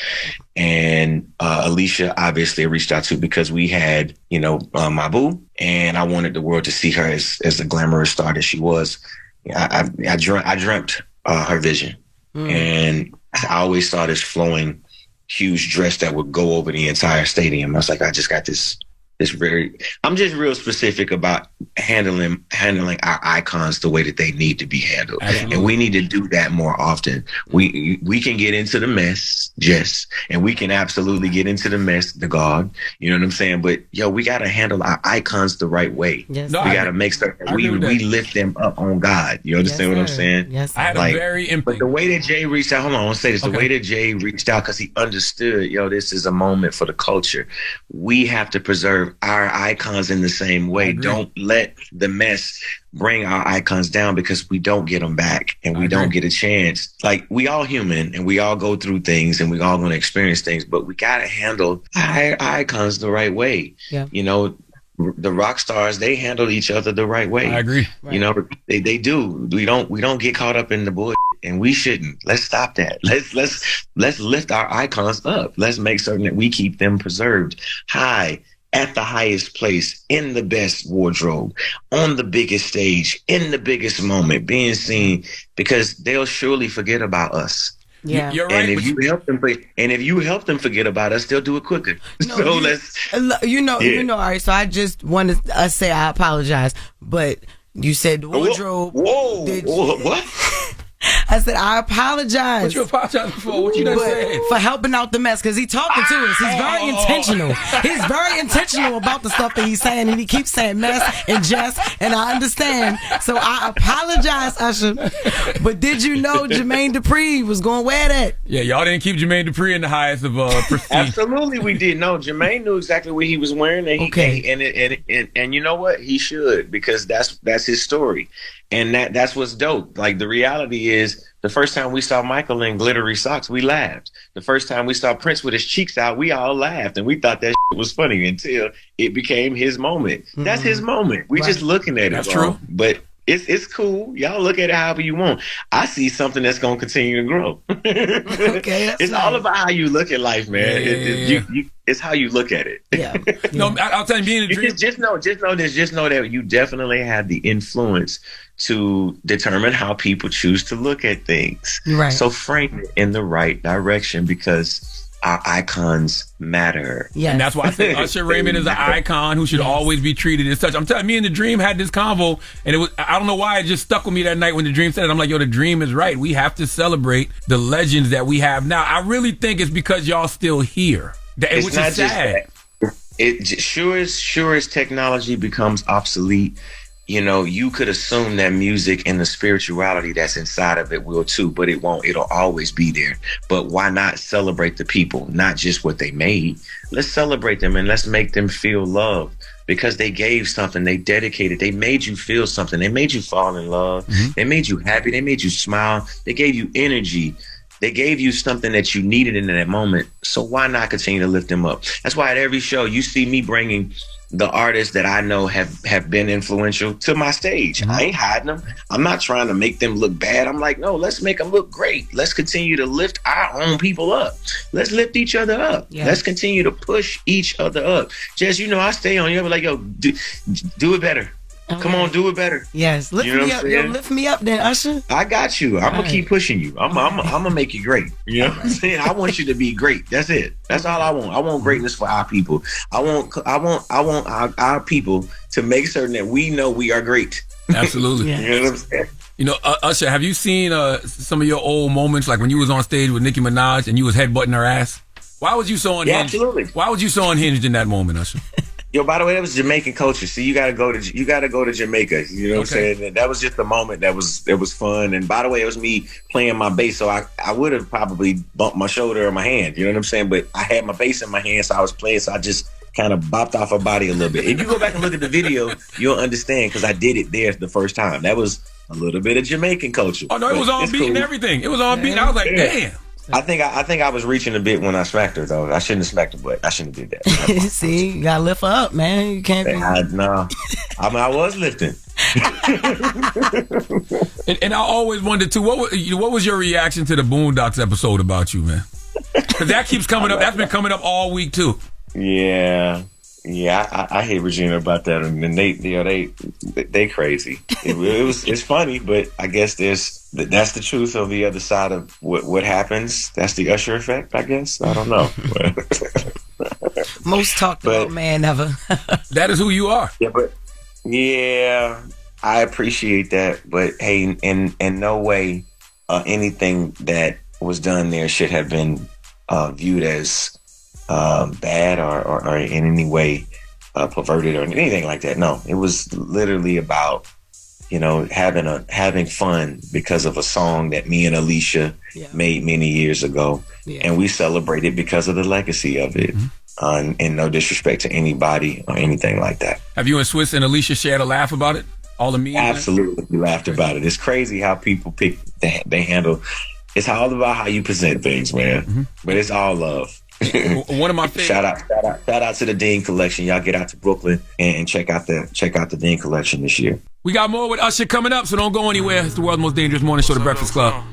And Alicia, obviously, I reached out to because we had, my boo. And I wanted the world to see her as the glamorous star that she was. I dreamt her vision, and I always saw this flowing, huge dress that would go over the entire stadium. I was like, I just got this I'm just real specific about handling our icons the way that they need to be handled. Absolutely. And we need to do that more often. We can get into the mess, Jess, and we can absolutely get into the mess, the God, you know what I'm saying? But we got to handle our icons the right way. Yes. We got to make certain we lift them up on God. You understand what I'm saying? Yes. I had a very but the way that Jay reached out, hold on, I want to say this. The way that Jay reached out, because he understood, this is a moment for the culture. We have to preserve our icons in the same way. Don't let the mess bring our icons down, because we don't get them back and we don't get a chance. Like, we all human and we all go through things and we all going to experience things, but we got to handle our icons the right way. Yeah. The rock stars, they handle each other the right way. I agree. Right. They do. We don't get caught up in the bullshit, and we shouldn't. Let's stop that. Let's lift our icons up. Let's make certain that we keep them preserved high, at the highest place, in the best wardrobe, on the biggest stage, in the biggest moment, being seen, because they'll surely forget about us. Yeah, you're right. And if you help them forget about us, they'll do it quicker. All right. So I just want to say I apologize, but you said wardrobe. Whoa, what? I said, I apologize. What you apologize for? What you done said? For helping out the mess, because he's talking to us. He's very intentional. He's very intentional about the stuff that he's saying, and he keeps saying mess and Jess, and I understand. So I apologize, Usher. But did you know Jermaine Dupri was going to wear that? Yeah, y'all didn't keep Jermaine Dupri in the highest of prestige. Absolutely, we did. No, Jermaine knew exactly what he was wearing, and and you know what? He should, because that's his story. And that's what's dope. Like, the reality is, the first time we saw Michael in glittery socks, we laughed. The first time we saw Prince with his cheeks out, we all laughed, and we thought that shit was funny until it became his moment. Mm-hmm. That's his moment. We just looking at it. That's true. But it's cool. Y'all look at it however you want. I see something that's going to continue to grow. Okay, it's all about how you look at life, man. It's how you look at it. Yeah. No, I'll tell you, being a dream. Just know that you definitely have the influence to determine how people choose to look at things. Right. So frame it in the right direction, because our icons matter. Yes. And that's why I say Usher Raymond is an icon who should always be treated as such. I'm telling you, me and The Dream had this convo, and I don't know why it just stuck with me that night when The Dream said it. I'm like, The Dream is right. We have to celebrate the legends that we have now. I really think it's because y'all still here, which is sad. It sure as technology becomes obsolete, you could assume that music and the spirituality that's inside of it will too, but it won't. It'll always be there. But why not celebrate the people, not just what they made? Let's celebrate them and let's make them feel love. because they gave something, they dedicated, they made you feel something, they made you fall in love, they made you happy, they made you smile, they gave you energy. They gave you something that you needed in that moment. So why not continue to lift them up? That's why at every show you see me bringing the artists that I know have been influential to my stage. I ain't hiding them. I'm not trying to make them look bad. I'm like, no, let's make them look great. Let's continue to lift our own people up. Let's lift each other up. Yeah. Let's continue to push each other up. Jess, I stay on you. I'm like, yo, do it better. Okay. Come on, do it better. Yes, lift me up. Yo, lift me up then, Usher. I got you. I'm gonna keep pushing you. I'm gonna make you great. You know what I'm saying? I want you to be great. That's it. That's all I want. I want greatness for our people. I want our people to make certain that we know we are great. Absolutely. You know what I'm saying? Usher, have you seen some of your old moments, like when you was on stage with Nicki Minaj and you was headbutting her ass? Why was you so unhinged? Yeah, absolutely. Why was you so unhinged in that moment, Usher? Yo, by the way, that was Jamaican culture. See, you gotta go to Jamaica. You know what I'm saying? And that was just a moment that was fun. And by the way, it was me playing my bass, so I would have probably bumped my shoulder or my hand. You know what I'm saying? But I had my bass in my hand, so I was playing. So I just kind of bopped off her body a little bit. If you go back and look at the video, you'll understand because I did it there the first time. That was a little bit of Jamaican culture. Oh no, it was on beat and everything. It was on beat. I was like, damn. I think I was reaching a bit when I smacked her, though. I shouldn't have smacked her, but I shouldn't have did that. See, you gotta lift her up, man. You can't be. No, I was lifting. and I always wondered too, what was your reaction to the Boondocks episode about you, man? Because that keeps coming up. That's been coming up all week too. Yeah. I hate Regina about that, and they crazy. It's funny, but I guess that's the truth of the other side of what happens. That's the Usher effect, I guess. I don't know. Most talked about man ever. That is who you are. Yeah, I appreciate that, but hey, in no way anything that was done there should have been viewed as bad or in any way perverted or anything like that. No, it was literally about having fun because of a song that me and Alicia made many years ago, and we celebrated because of the legacy of it. And no disrespect to anybody or anything like that. Have you and Swiss and Alicia shared a laugh about it? All the memes? Absolutely, we laughed about it. It's crazy how people they handle. It's all about how you present things, man. But it's all love. One of my favorite. Shout out to the Dean Collection. Y'all get out to Brooklyn and check out the Dean Collection this year. We got more with Usher coming up, so don't go anywhere. It's the world's most dangerous morning show, The Breakfast Club.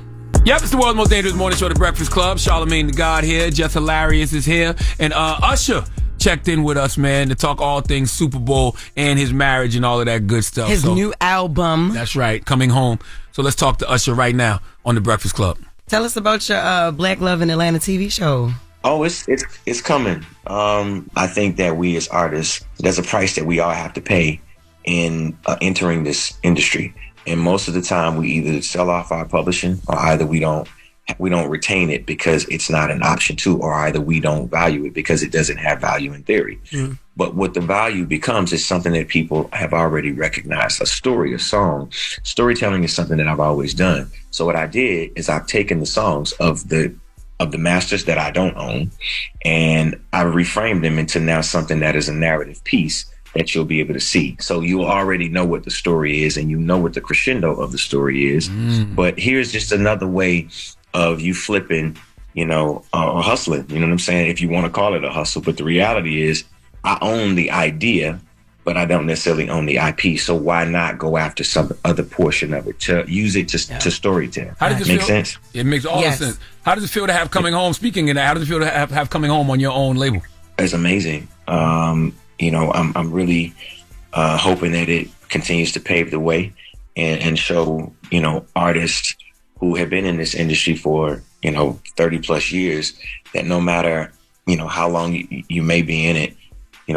Yep, it's the world's most dangerous morning show, The Breakfast Club. Charlamagne the God here. Jess Hilarious is here. And Usher checked in with us, man, to talk all things Super Bowl and his marriage and all of that good stuff. His new album. That's right, coming home. So let's talk to Usher right now on The Breakfast Club. Tell us about your Black Love in Atlanta TV show. Oh, it's coming. I think that we as artists, there's a price that we all have to pay in entering this industry. And most of the time we either sell off our publishing or either we don't retain it because it's not an option to, or either we don't value it because it doesn't have value in theory. But what the value becomes is something that people have already recognized. A story, a song. Storytelling is something that I've always done. So what I did is I've taken the songs of the masters that I don't own, and I reframed them into now something that is a narrative piece that you'll be able to see. So you already know what the story is and you know what the crescendo of the story is. But here's just another way of you flipping, or hustling. You know what I'm saying? If you want to call it a hustle. But the reality is I own the idea, but I don't necessarily own the IP. So why not go after some other portion of it to use it to storytell? How does it make feel? sense? It makes all the sense. How does it feel to have Coming Home? Speaking of that, how does it feel to have Coming Home on your own label? It's amazing. I'm really hoping that it continues to pave the way and show, artists who have been in this industry for, 30 plus years, that no matter, how long you may be in it,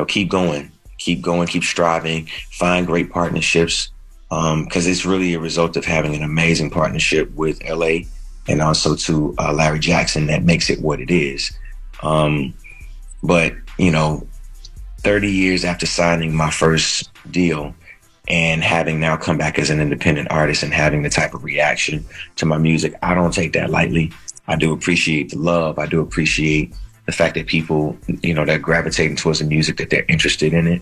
keep going, keep striving, find great partnerships. Because it's really a result of having an amazing partnership with LA and also to Larry Jackson that makes it what it is. But 30 years after signing my first deal and having now come back as an independent artist and having the type of reaction to my music, I don't take that lightly. I do appreciate the love. I do appreciate the fact that people, they're gravitating towards the music, that they're interested in it.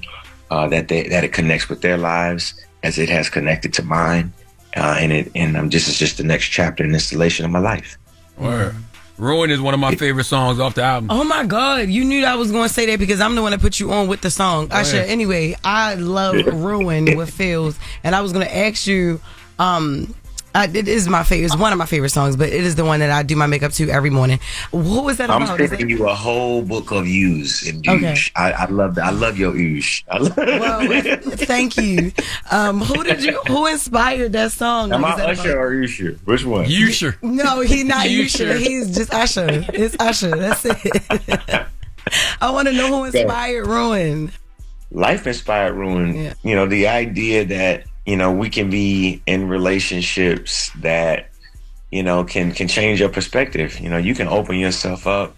that it connects with their lives as it has connected to mine. This is just the next chapter and installation of my life. Word. Ruin is one of my favorite songs off the album. Oh my God, you knew I was going to say that because I'm the one that put you on with the song. Usher, anyway, I love Ruin with Fields, and I was going to ask you, it is my favorite. It's one of my favorite songs, but it is the one that I do my makeup to every morning. What was that about? I'm sending you a whole book of views and douche. Okay. I love that. I love your douche. Well, thank you. Who inspired that song? Am I Usher or Usher? Which one? Usher. No, he's not Usher. He's just Usher. It's Usher. That's it. I want to know who inspired Ruin. Life inspired Ruin. Yeah. You know, the idea that, you know, we can be in relationships that, you know, can change your perspective. You know, you can open yourself up,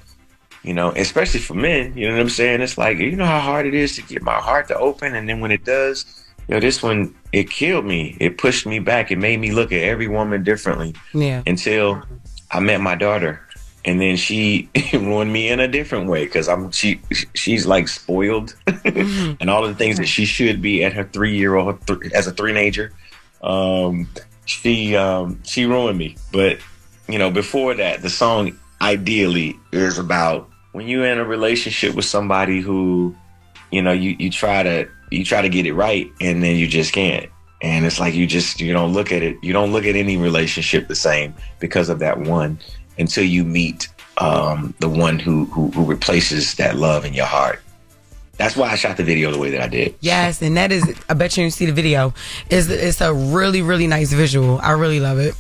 you know, especially for men. You know what I'm saying? It's like, you know how hard it is to get my heart to open. And then when it does, you know, this one, it killed me. It pushed me back. It made me look at every woman differently. Yeah. Until I met my daughter. And then she ruined me in a different way because she's like spoiled and all of the things that she should be at her 3-year-old as a teenager. She ruined me. But you know, before that, the song ideally is about when you're in a relationship with somebody who, you know, you try to get it right and then you just can't. And it's like you don't look at it. You don't look at any relationship the same because of that one. Until you meet the one who replaces that love in your heart. That's why I shot the video the way that I did. Yes, and that is, I bet you see the video. It's a really, really nice visual. I really love it.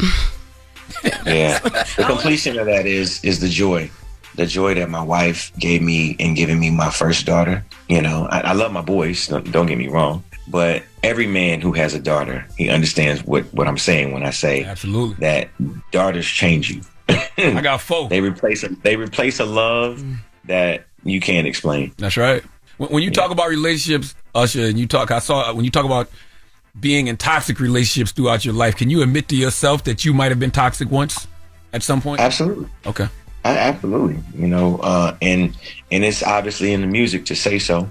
Yeah. The completion of that is the joy. The joy that my wife gave me in giving me my first daughter. You know, I love my boys, don't get me wrong. But every man who has a daughter, he understands what I'm saying when I say absolutely that daughters change you. I got 4. They replace a love that you can't explain. That's right. When you talk about relationships, Usher, and when you talk about being in toxic relationships throughout your life, can you admit to yourself that you might have been toxic once at some point? Absolutely. Okay. Absolutely. You know, and it's obviously in the music to say so,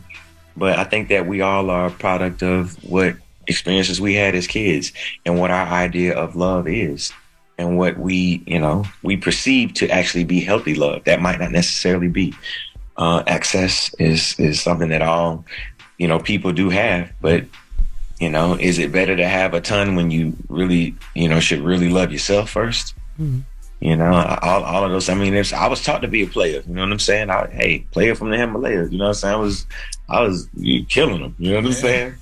but I think that we all are a product of what experiences we had as kids and what our idea of love is. And what we perceive to actually be healthy love. That might not necessarily be. Access is something that all, you know, people do have. But, you know, is it better to have a ton when you really, you know, should really love yourself first? Mm-hmm. You know, all of those. I mean, I was taught to be a player. You know what I'm saying? Player from the Himalayas. You know what I'm saying? I was killing them. You know what I'm saying?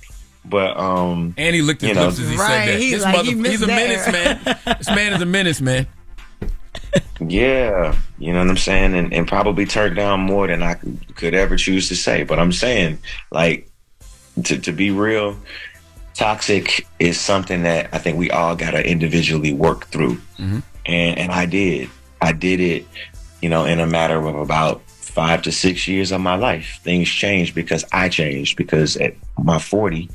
But and he licked his lips as he said that. He's a menace, man. This man is a menace, man. Yeah, you know what I'm saying, and probably turned down more than I could ever choose to say. But I'm saying, like, to be real, toxic is something that I think we all gotta individually work through. Mm-hmm. And I did it, you know, in a matter of about 5 to 6 years of my life. Things changed because I changed, because at my 40th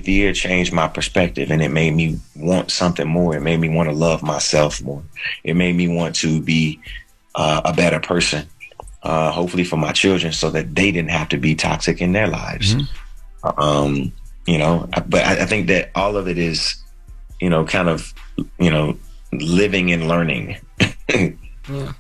year changed my perspective, and it made me want something more. It made me want to love myself more. It made me want to be a better person, hopefully for my children, so that they didn't have to be toxic in their lives. Mm-hmm. You know, but I think that all of it is, you know, kind of, you know, living and learning. Yeah.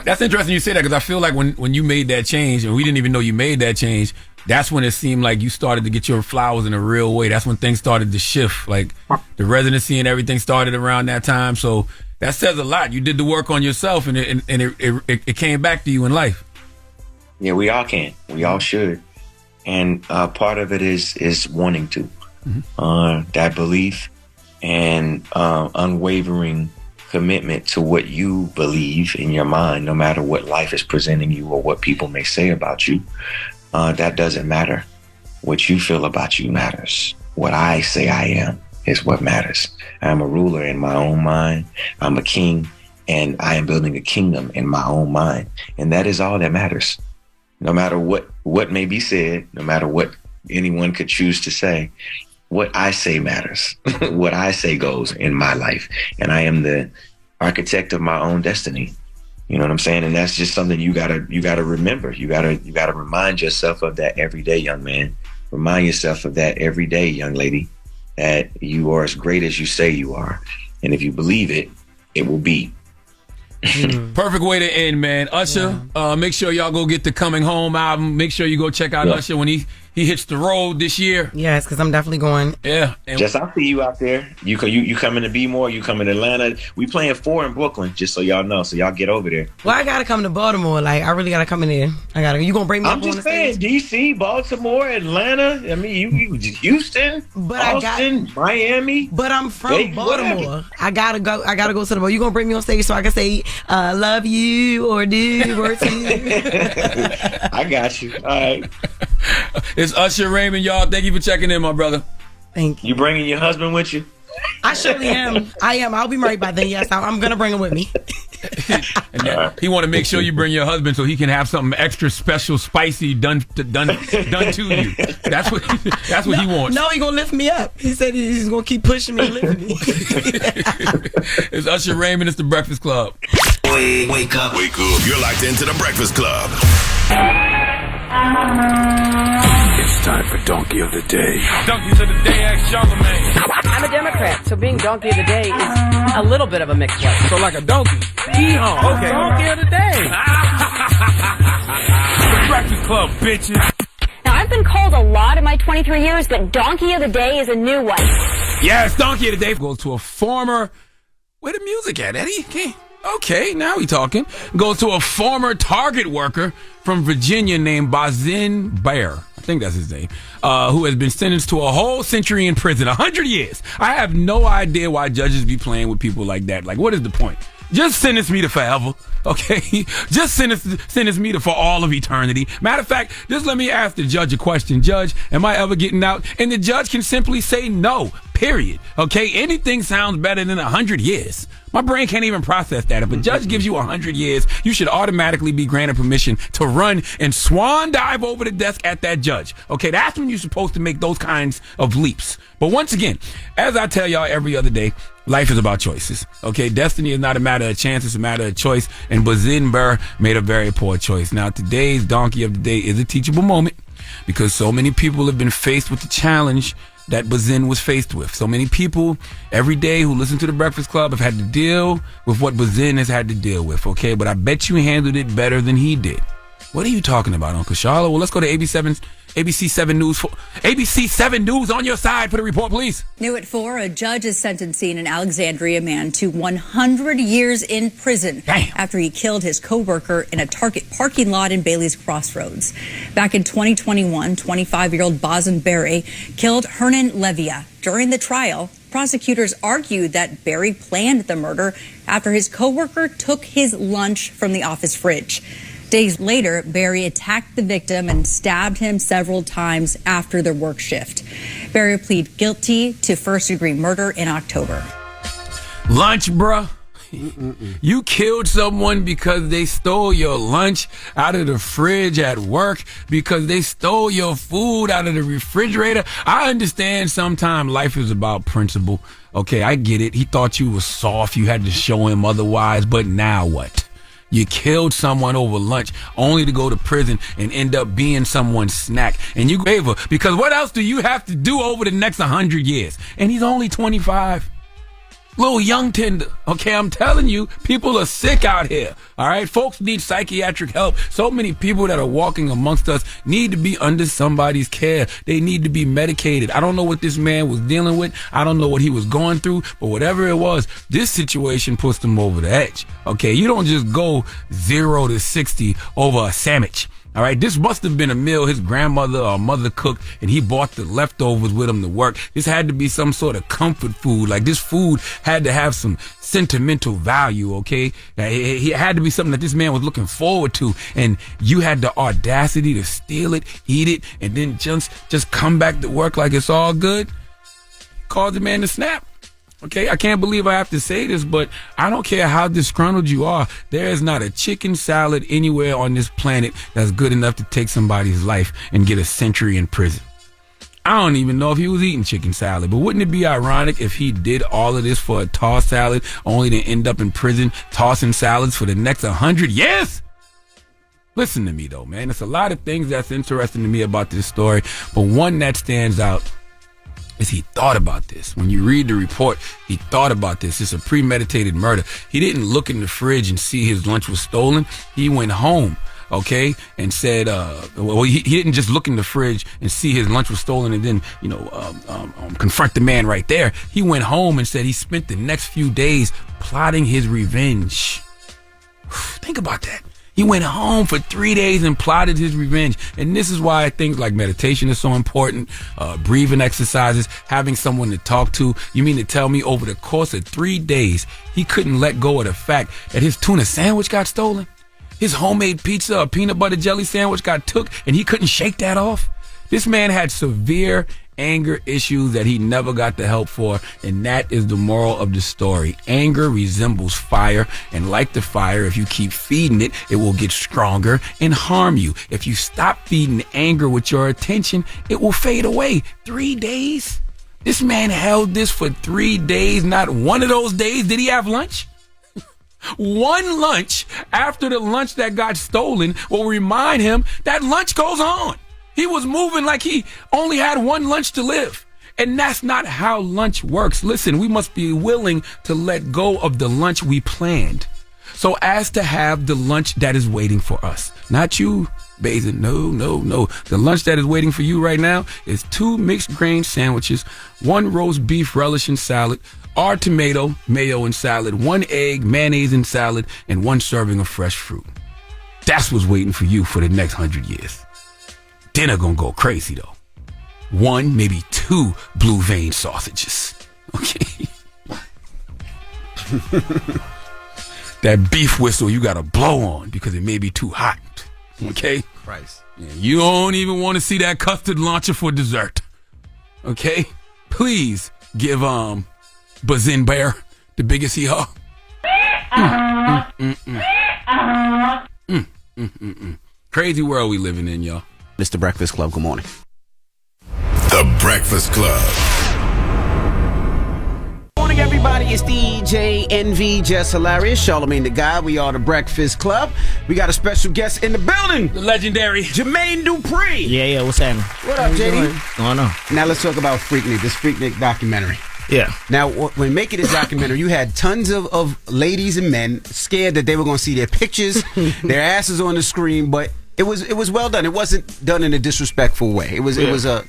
That's interesting you say that, because I feel like when you made that change, and we didn't even know you made that change, that's when it seemed like you started to get your flowers in a real way. That's when things started to shift, like the residency and everything started around that time. So that says a lot. You did the work on yourself, and it came back to you in life. Yeah, we all can. We all should. And part of it is wanting to. Mm-hmm. That belief and unwavering commitment to what you believe in your mind, no matter what life is presenting you or what people may say about you. That doesn't matter. What you feel about you matters. What I say I am is what matters. I am a ruler in my own mind. I'm a king, and I am building a kingdom in my own mind. And that is all that matters. No matter what may be said, no matter what anyone could choose to say, what I say matters. What I say goes in my life. And I am the architect of my own destiny. You know what I'm saying? And that's just something you gotta remember. You gotta remind yourself of that every day, young man. remind yourself of that every day, young lady, that you are as great as you say you are. And if you believe it, it will be. Perfect way to end, man. Usher, make sure y'all go get the Coming Home album. Make sure you go check out Usher when he hits the road this year. Yes, because I'm definitely going. Yeah. Jess, I'll see you out there. You coming to Bmore, you coming to Atlanta. We playing 4 in Brooklyn, just so y'all know. So y'all get over there. Well, I got to come to Baltimore. Like, I really got to come in there. You going to bring me I'm up on just the saying, stage? DC, Baltimore, Atlanta. I mean, you Houston, Boston, Miami. But I'm from Baltimore. I gotta go to the bar. You gonna bring me on stage so I can say love you or do word to you? I got you. All right. It's Usher Raymond, y'all. Thank you for checking in, my brother. Thank you. You bringing your husband with you? I surely am. I am. I'll be married by then. Yes, I'm gonna bring him with me. And then he want to make sure you bring your husband so he can have something extra special, spicy done to you. That's what he wants. No, he gonna lift me up. He said he's gonna keep pushing me and lifting me. It's Usher Raymond. It's the Breakfast Club. Wake up. You're locked into the Breakfast Club. It's time for Donkey of the Day. Donkeys of the day, ask Charlamagne. I'm a Democrat, so being Donkey of the Day is a little bit of a mixed one. So like a donkey. Hee-haw. Okay. Donkey of the day. The Breakfast Club, bitches. Now, I've been called a lot in my 23 years, but Donkey of the Day is a new one. Yes, Donkey of the Day goes to a former... Where the music at, Eddie? Okay, now we talking. Goes to a former Target worker from Virginia named Bazin Bear. I think that's his name. Who has been sentenced to a whole century in prison, 100 years. I have no idea why judges be playing with people like that. Like, what is the point? Just sentence me to forever, okay? Just sentence me to for all of eternity. Matter of fact, just let me ask the judge a question. Judge, am I ever getting out? And the judge can simply say no, period, okay? Anything sounds better than 100 years. My brain can't even process that. If a judge gives you 100 years, you should automatically be granted permission to run and swan dive over the desk at that judge. Okay, that's when you're supposed to make those kinds of leaps. But once again, as I tell y'all every other day, life is about choices. Okay, destiny is not a matter of chance, it's a matter of choice. And Bazin Burr made a very poor choice. Now, today's Donkey of the Day is a teachable moment because so many people have been faced with the challenge that Bazin was faced with. So many people every day who listen to the Breakfast Club have had to deal with what Bazin has had to deal with, okay? But I bet you handled it better than he did. What are you talking about, Uncle Charlotte? Well, let's go to ABC 7 News. ABC 7 News on your side for the report, please. New at 4, a judge is sentencing an Alexandria man to 100 years in prison after he killed his co-worker in a Target parking lot in Bailey's Crossroads. Back in 2021, 25-year-old Bazin Berry killed Hernan Levia. During the trial, prosecutors argued that Berry planned the murder after his co-worker took his lunch from the office fridge. Days later, Berry attacked the victim and stabbed him several times after their work shift. Berry pleaded guilty to first-degree murder in October. Lunch, bruh. You killed someone because they stole your lunch out of the fridge at work, because they stole your food out of the refrigerator. I understand sometimes life is about principle. Okay, I get it. He thought you was soft. You had to show him otherwise, but now what? You killed someone over lunch only to go to prison and end up being someone's snack. And you gave her, because what else do you have to do over the next 100 years? And he's only 25. Little young tender. Okay, I'm telling you, people are sick out here. All right, folks need psychiatric help. So many people that are walking amongst us need to be under somebody's care. They need to be medicated. I don't know what this man was dealing with. I don't know what he was going through, but whatever it was, this situation puts him over the edge. Okay, you don't just go 0 to 60 over a sandwich. All right, this must have been a meal his grandmother or mother cooked, and he brought the leftovers with him to work. This had to be some sort of comfort food. Like, this food had to have some sentimental value, okay? It had to be something that this man was looking forward to, and you had the audacity to steal it, eat it, and then just come back to work like it's all good. Called the man to snap. Okay, I can't believe I have to say this, but I don't care how disgruntled you are. There is not a chicken salad anywhere on this planet that's good enough to take somebody's life and get a century in prison. I don't even know if he was eating chicken salad, but wouldn't it be ironic if he did all of this for a tossed salad only to end up in prison tossing salads for the next 100 years? Listen to me, though, man. There's a lot of things that's interesting to me about this story, but one that stands out is he thought about this. When you read the report, he thought about this. It's a premeditated murder. He didn't look in the fridge and see his lunch was stolen. He went home, okay, and said, he didn't just look in the fridge and see his lunch was stolen and then, confront the man right there. He went home and said he spent the next few days plotting his revenge. Think about that. He went home for 3 days and plotted his revenge. And this is why things like meditation is so important, breathing exercises, having someone to talk to. You mean to tell me over the course of 3 days, he couldn't let go of the fact that his tuna sandwich got stolen? His homemade pizza or peanut butter jelly sandwich got took and he couldn't shake that off? This man had severe anger issues that he never got the help for, and that is the moral of the story. Anger resembles fire, and like the fire, if you keep feeding it, it will get stronger and harm you. If you stop feeding anger with your attention, it will fade away. 3 days? This man held this for 3 days. Not one of those days did he have lunch. One lunch after the lunch that got stolen will remind him that lunch goes on. He was moving like he only had one lunch to live. And that's not how lunch works. Listen, we must be willing to let go of the lunch we planned so as to have the lunch that is waiting for us. Not you, Bazin. No. The lunch that is waiting for you right now is 2 mixed grain sandwiches, 1 roast beef relish and salad, our tomato, mayo and salad, 1 egg, mayonnaise and salad, and 1 serving of fresh fruit. That's what's waiting for you for the next 100 years. Dinner gonna go crazy though. 1, maybe 2 blue vein sausages. Okay. That beef whistle you gotta blow on because it may be too hot. Okay? Christ. Yeah, you don't even want to see that custard launcher for dessert. Okay? Please give Bazin Bear the biggest hee-haw. Crazy world we living in, y'all. It's the Breakfast Club. Good morning. The Breakfast Club. Good morning, everybody. It's DJ NV, Jess Hilarious, Charlamagne the Guy. We are the Breakfast Club. We got a special guest in the building. The legendary Jermaine Dupree. Yeah, what's happening? What up, JD? Going on. Now let's talk about Freaknik, this Freaknik documentary. Yeah. Now, when making this documentary, you had tons of ladies and men scared that they were going to see their pictures, their asses on the screen, but it was well done. It wasn't done in a disrespectful way. It was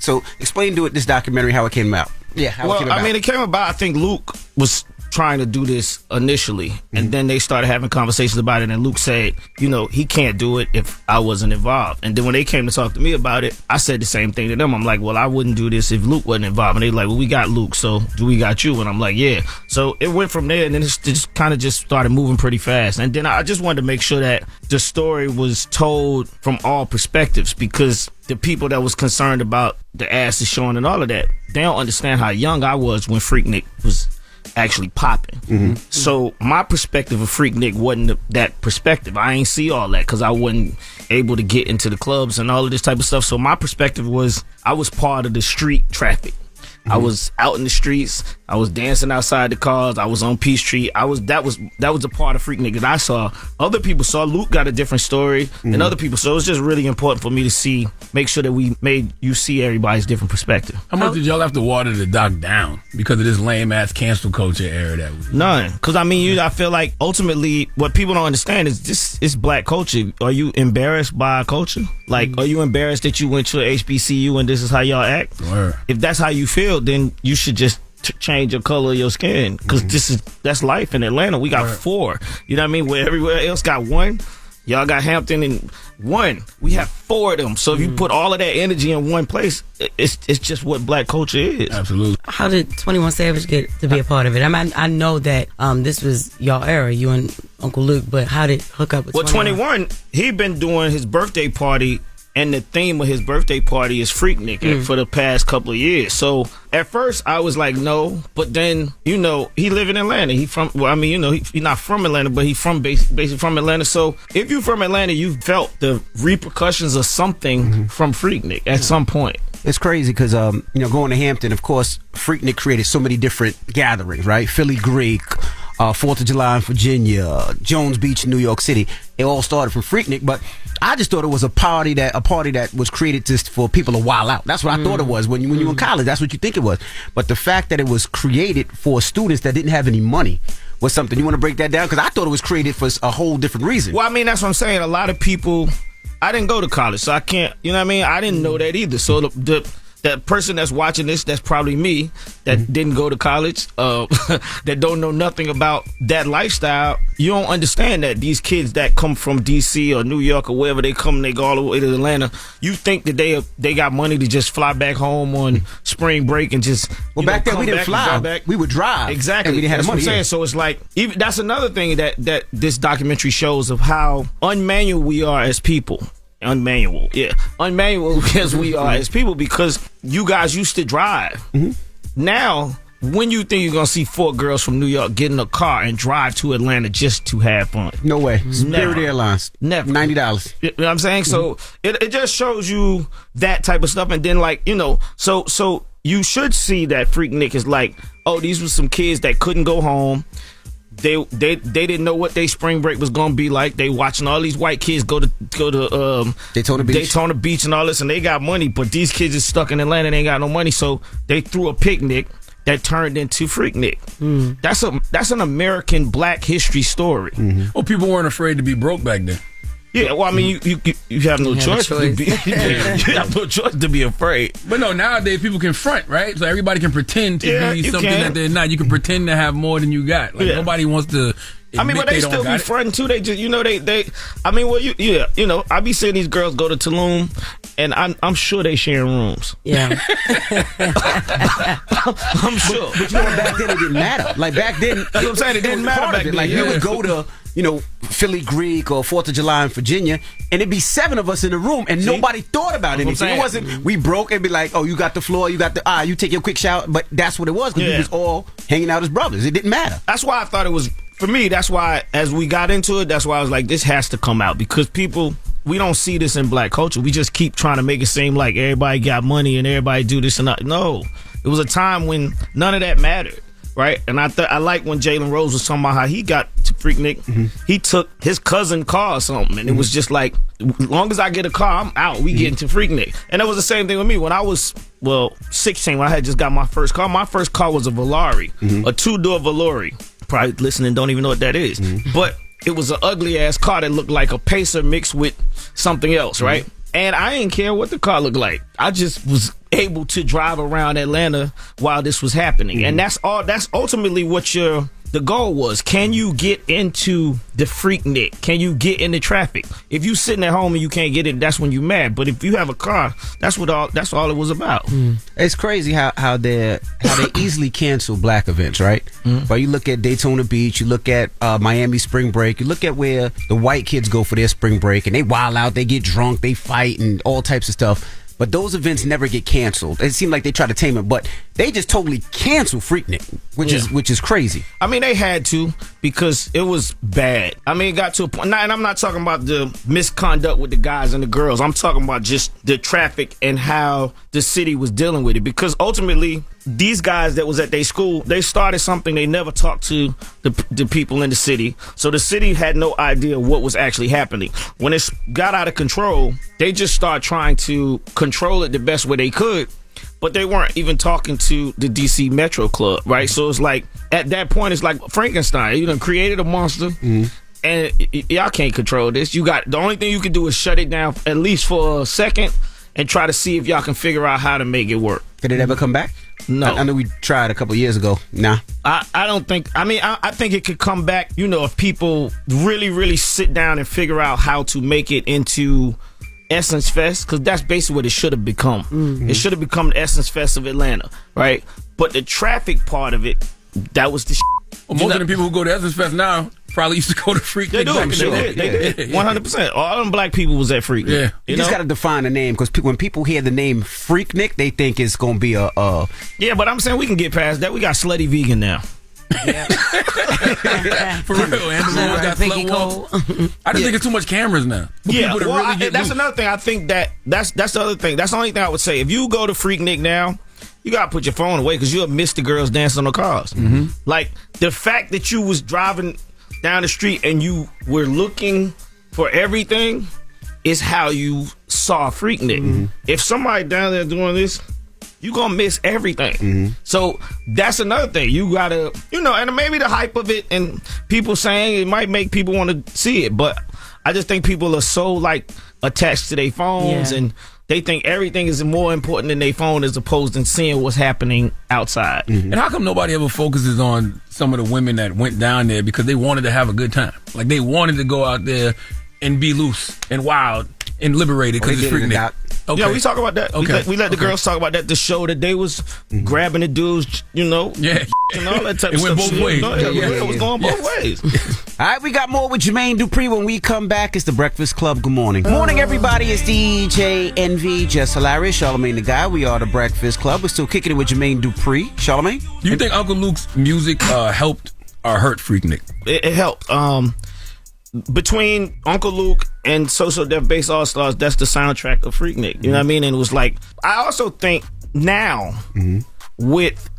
so explain to it this documentary how it came about. Yeah, how it came about. I mean, it came about. I think Luke was trying to do this initially, and then they started having conversations about it, and Luke said, he can't do it if I wasn't involved. And then when they came to talk to me about it, I said the same thing to them. I'm like, well, I wouldn't do this if Luke wasn't involved. And they're like, well, we got Luke, so do we got you? And I'm like, yeah. So it went from there, and then it just kind of just started moving pretty fast. And then I just wanted to make sure that the story was told from all perspectives, because the people that was concerned about the asses showing and all of that, they don't understand how young I was when Freaknik was actually popping. Mm-hmm. So my perspective of Freaknik wasn't that perspective. I ain't see all that because I wasn't able to get into the clubs and all of this type of stuff. So my perspective was I was part of the street traffic. I was out in the streets. I was dancing outside the cars. I was on Peachtree. That was a part of Freaknik that I saw. Other people saw. Luke got a different story than other people. So it's just really important for me to make sure that we made you see everybody's different perspective. How much did y'all have to water the doc down because of this lame ass cancel culture era that was? None. Because I feel like ultimately what people don't understand is this is black culture. Are you embarrassed by our culture? Like, are you embarrassed that you went to a HBCU and this is how y'all act? Word. If that's how you feel, then you should just change your color of your skin, because that's life in Atlanta. We got 4. You know what I mean? Where everywhere else got 1, y'all got Hampton and 1. We have 4 of them. So if you put all of that energy in one place, it's just what black culture is. Absolutely. How did 21 Savage get to be a part of it? I mean, I know that this was y'all era, you and Uncle Luke, but how did it hook up with 21? 21, he been doing his birthday party, and the theme of his birthday party is Freaknik for the past couple of years. So at first I was like, no, but then he live in Atlanta. He's not from Atlanta, but he's basically from Atlanta. So if you from Atlanta, you felt the repercussions of something from Freaknik at some point. It's crazy because going to Hampton, of course, Freaknik created so many different gatherings, right? Philly Greek, 4th of July in Virginia, Jones Beach, New York City. It all started from Freaknik, but I just thought it was a party that was created just for people to wild out. That's what I thought it was when you were in college. That's what you think it was. But the fact that it was created for students that didn't have any money was something. You want to break that down? Because I thought it was created for a whole different reason. Well, I mean, that's what I'm saying. A lot of people, I didn't go to college, so I can't, you know what I mean? I didn't know that either. So that person that's watching this, that's probably me, that didn't go to college, that don't know nothing about that lifestyle. You don't understand that these kids that come from D.C. or New York or wherever they come, they go all the way to Atlanta. You think that they got money to just fly back home on spring break and just back then we didn't fly. We would drive. Exactly. And we didn't have that's money. What I'm saying. So it's like that's another thing that this documentary shows of how unmanual we are as people. Unmanual as we are as people, because you guys used to drive. Now, when you think you're gonna see 4 girls from New York get in a car and drive to Atlanta just to have fun? No way. Spirit Airlines. Never. $90. You know what I'm saying? So it just shows you that type of stuff, and then so you should see that Freaknik is like, oh, these were some kids that couldn't go home. They didn't know what their spring break was gonna be like. They watching all these white kids go to Daytona Beach and all this, and they got money, but these kids is stuck in Atlanta and they ain't got no money, so they threw a picnic that turned into Freaknik. That's an American Black history story. Well, people weren't afraid to be broke back then. Yeah, well, I mean, you have no choice to be. You have no choice to be afraid. But no, nowadays people can front, right? So everybody can pretend to be something that they're not. You can pretend to have more than you got. Like nobody wants to. I mean, but they still be fronting too. They just, they. I mean, well, I be seeing these girls go to Tulum, and I'm sure they sharing rooms. Yeah, I'm sure. But back then it didn't matter. Like back then, that's what I'm saying. It didn't matter back then. Like you would go to Philly Greek or 4th of July in Virginia, and it'd be 7 of us in the room, and nobody thought about anything. It wasn't we broke. It'd be like, oh, you got the floor, you got the you take your quick shower. But that's what it was, because we was all hanging out as brothers. It didn't matter. That's why I thought it was. For me, that's why, as we got into it, that's why I was like, this has to come out, because we don't see this in Black culture. We just keep trying to make it seem like everybody got money and everybody do this and that. No, it was a time when none of that mattered, right? And I like when Jalen Rose was talking about how he got to Freaknik. He took his cousin's car or something, and it was just like, as long as I get a car, I'm out. We get into Freaknik. And it was the same thing with me when I was 16. When I had just got my first car. My first car was a Volare, a 2-door Volare. Probably listening don't even know what that is. But it was an ugly ass car that looked like a Pacer mixed with something else, right? And I didn't care what the car looked like. I just was able to drive around Atlanta while this was happening. And that's ultimately what the goal was. Can you get into the Freaknik? Can you get into traffic? If you sitting at home and you can't get in, that's when you mad. But if you have a car, that's all it was about. It's crazy how they easily cancel Black events, right? But you look at Daytona Beach, you look at Miami spring break, you look at where the white kids go for their spring break, and they wild out, they get drunk, they fight, and all types of stuff. But those events never get canceled. It seemed like they try to tame it, but they just totally cancel Freaknik, which is crazy. I mean, they had to, because it was bad. I mean, it got to a point, and I'm not talking about the misconduct with the guys and the girls. I'm talking about just the traffic and how the city was dealing with it. Because ultimately, these guys that was at their school, they started something. They never talked to the people in the city. So the city had no idea what was actually happening. When it got out of control, they just started trying to control it the best way they could. But they weren't even talking to the DC Metro Club, right? So it's like, at that point, it's like Frankenstein. You done created a monster, and y'all can't control this. The only thing you can do is shut it down at least for a second and try to see if y'all can figure out how to make it work. Did it ever come back? No. I know we tried a couple of years ago. Nah. I don't think, I think it could come back, if people really, really sit down and figure out how to make it into Essence Fest, because that's basically what it should have become. It should have become the Essence Fest of Atlanta, right? But the traffic part of it, that was the Well, most of the people who go to Essence Fest now probably used to go to Freaknik. They do. They did. 100%. All them Black people was at Freaknik. Yeah. You just got to define the name, because when people hear the name Freaknik, they think it's going to be a... Yeah, but I'm saying we can get past that. We got Slutty Vegan now. Yeah. For real, and the ones got slut walks. I just think it's too much cameras now. Yeah, that's another thing. I think that's the other thing. That's the only thing I would say. If you go to Freaknik now, you gotta put your phone away because you'll miss the girls dancing on the cars. Like the fact that you was driving down the street and you were looking for everything is how you saw Freaknik. If somebody down there doing this, you gonna miss everything. So that's another thing. You gotta, and maybe the hype of it and people saying it might make people want to see it, but I just think people are so like attached to their phones and they think everything is more important than their phone as opposed to seeing what's happening outside. And how come nobody ever focuses on some of the women that went down there because they wanted to have a good time? Like they wanted to go out there and be loose and wild and liberated because it's Freaknik. Okay. Yeah, we talk about that. Okay. We let the girls talk about that to show that they was grabbing the dudes, and all that type of stuff. It went both ways. It was going both ways. All right, we got more with Jermaine Dupri when we come back. It's the Breakfast Club. Good morning. Good morning, everybody. It's DJ Envy, Jess Hilarious, Charlamagne the Guy. We are the Breakfast Club. We're still kicking it with Jermaine Dupri. Charlamagne? Do you think Uncle Luke's music helped or hurt Freaknik? It helped. Between Uncle Luke and Social Death Bass All Stars, that's the soundtrack of Freaknik. You know what I mean? And it was like, I also think now with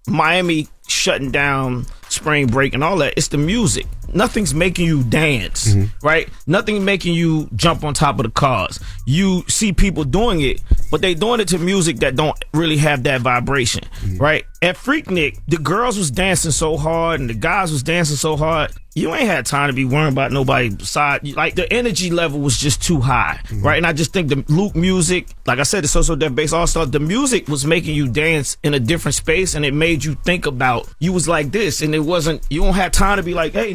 Miami shutting down spring break and all that, it's the music. Nothing's making you dance, right? Nothing making you jump on top of the cars. You see people doing it, but they doing it to music that don't really have that vibration, right? At Freaknik, the girls was dancing so hard and the guys was dancing so hard. You ain't had time to be worrying about nobody beside. Like the energy level was just too high, right? And I just think the Luke music, like I said, the Social Death Bass All Star, the music was making you dance in a different space, and it made you think about you was like this, and it wasn't. You don't have time to be like, hey,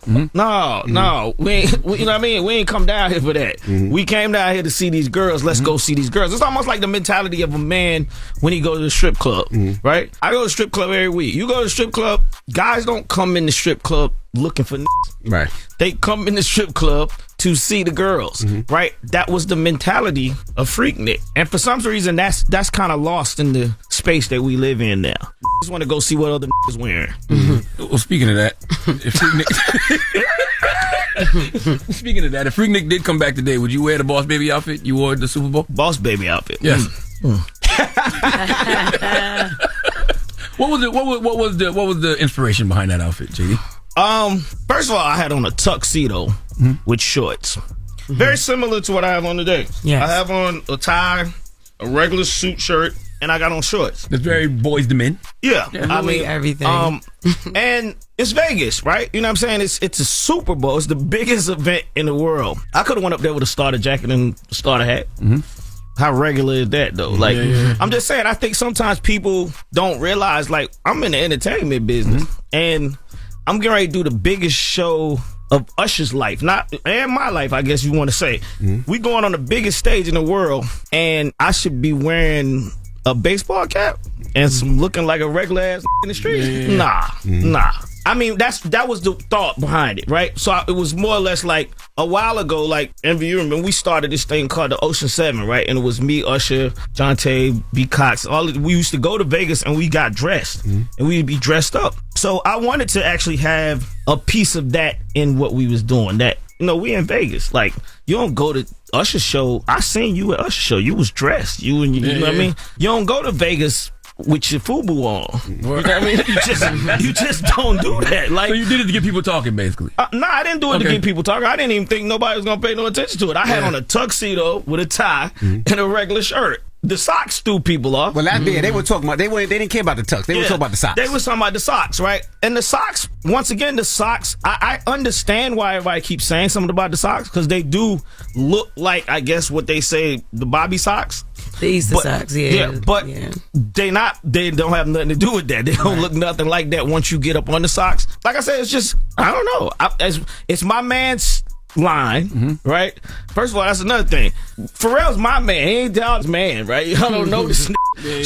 no, we ain't. You know what I mean? We ain't come down here for that. We came down here to see these girls. Let's go see these girls. It's almost like the mentality of a man when he goes to the strip club, right? I go to the strip club every week. You go to the strip club, guys don't come in the strip club looking for right. They come in the strip club to see the girls, right? That was the mentality of Freaknik, and for some reason that's kind of lost in the space that we live in now. Just want to go see what other is wearing. Well, speaking of that, if Freaknik did come back today, would you wear the Boss Baby outfit you wore at the Super Bowl? Boss Baby outfit. Yes. What was the inspiration behind that outfit, JD? First of all, I had on a tuxedo with shorts. Very similar to what I have on today. Yes. I have on a tie, a regular suit shirt, and I got on shorts. That's very boys to men. Yeah. I mean everything. And it's Vegas, right? You know what I'm saying? It's a Super Bowl. It's the biggest event in the world. I could have went up there with a starter jacket and a starter hat. How regular is that though? Like, I'm just saying, I think sometimes people don't realize, like, I'm in the entertainment business and I'm getting ready to do the biggest show of Usher's life, and my life, I guess you want to say. We going on the biggest stage in the world, and I should be wearing a baseball cap and some looking like a regular ass in the street. Nah. I mean, that was the thought behind it, right? So it was more or less like a while ago, like, Envy, you remember, we started this thing called the Ocean 7, right? And it was me, Usher, Jonte, B. Cox. We used to go to Vegas and we got dressed. And we'd be dressed up. So I wanted to actually have a piece of that in what we was doing. That, we in Vegas. Like, you don't go to Usher's show. I seen you at Usher's show. You was dressed. You know what I mean? You don't go to Vegas with your FUBU on. You know what I mean? You just don't do that. Like, so you did it to get people talking, basically? Nah, I didn't do it to get people talking. I didn't even think nobody was going to pay no attention to it. I had on a tuxedo with a tie and a regular shirt. The socks threw people off. Well, they were talking about, they didn't care about the tux. They were talking about the socks. They were talking about the socks, right? And the socks, once again, I understand why everybody keeps saying something about the socks, because they do look like, I guess, what they say, the Bobby socks. The Easter socks, but they don't have nothing to do with that. They don't look nothing like that once you get up on the socks. Like I said, it's just, I don't know. It's my man's line, right? First of all, that's another thing. Pharrell's my man. He ain't Dog's man, right? I don't know this.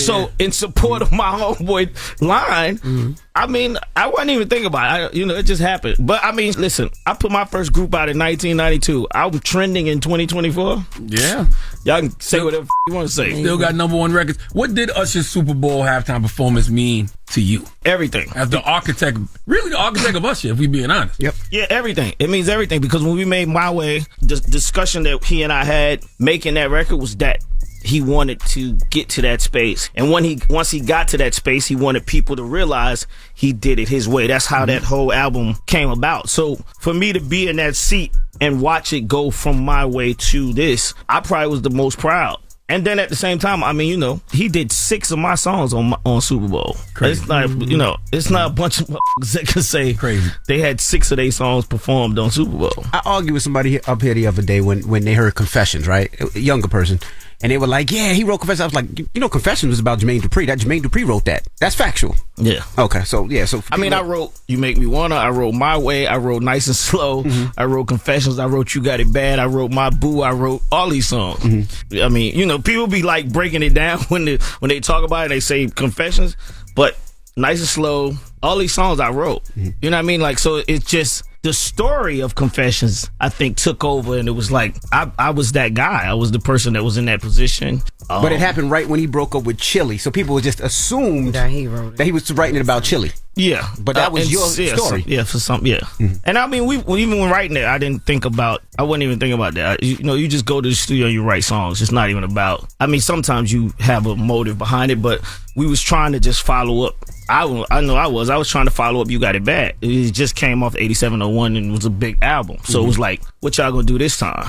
So in support of my homeboy line, I mean, I wasn't even thinking about it. It just happened. But I mean, listen, I put my first group out in 1992. I'm trending in 2024. Yeah. Y'all can say whatever you want to say. Still got #1 records. What did Usher's Super Bowl halftime performance mean to you? Everything. As the architect, really the architect of Usher, if we being honest. Yep. Yeah, everything. It means everything, because when we made My Way, the discussion that he and I had making that record was that he wanted to get to that space. And once he got to that space, he wanted people to realize he did it his way. That's how that whole album came about. So for me to be in that seat and watch it go from my way to this, I probably was the most proud. And then at the same time, I mean, he did 6 of my songs on Super Bowl. Crazy. It's not, it's not a bunch of that can say crazy. They had 6 of their songs performed on Super Bowl. I argued with somebody up here the other day when they heard Confessions, right? A younger person. And they were like, yeah, he wrote Confessions. I was like, Confessions was about Jermaine Dupri. That Jermaine Dupri wrote that. That's factual. Yeah. Okay, so, yeah. So I mean, I wrote You Make Me Wanna. I wrote My Way. I wrote Nice and Slow. Mm-hmm. I wrote Confessions. I wrote You Got It Bad. I wrote My Boo. I wrote all these songs. Mm-hmm. I mean, people be like breaking it down when they talk about it. They say Confessions, but Nice and Slow, all these songs I wrote. Mm-hmm. You know what I mean? Like, so it's just the story of Confessions, I think, took over, and it was like I was that guy. I was the person that was in that position. But it happened right when he broke up with Chili, so people just assumed that he wrote it. That he was writing it about Chili. Yeah, but that was your story. For some. Mm-hmm. And I mean, even when writing it, I wasn't even thinking about that. You just go to the studio and you write songs. It's not even about. I mean, sometimes you have a motive behind it, but we was trying to just follow up. I know I was trying to follow up You Got It Bad. It just came off 8701 and it was a big album. So it was like, what y'all gonna do this time?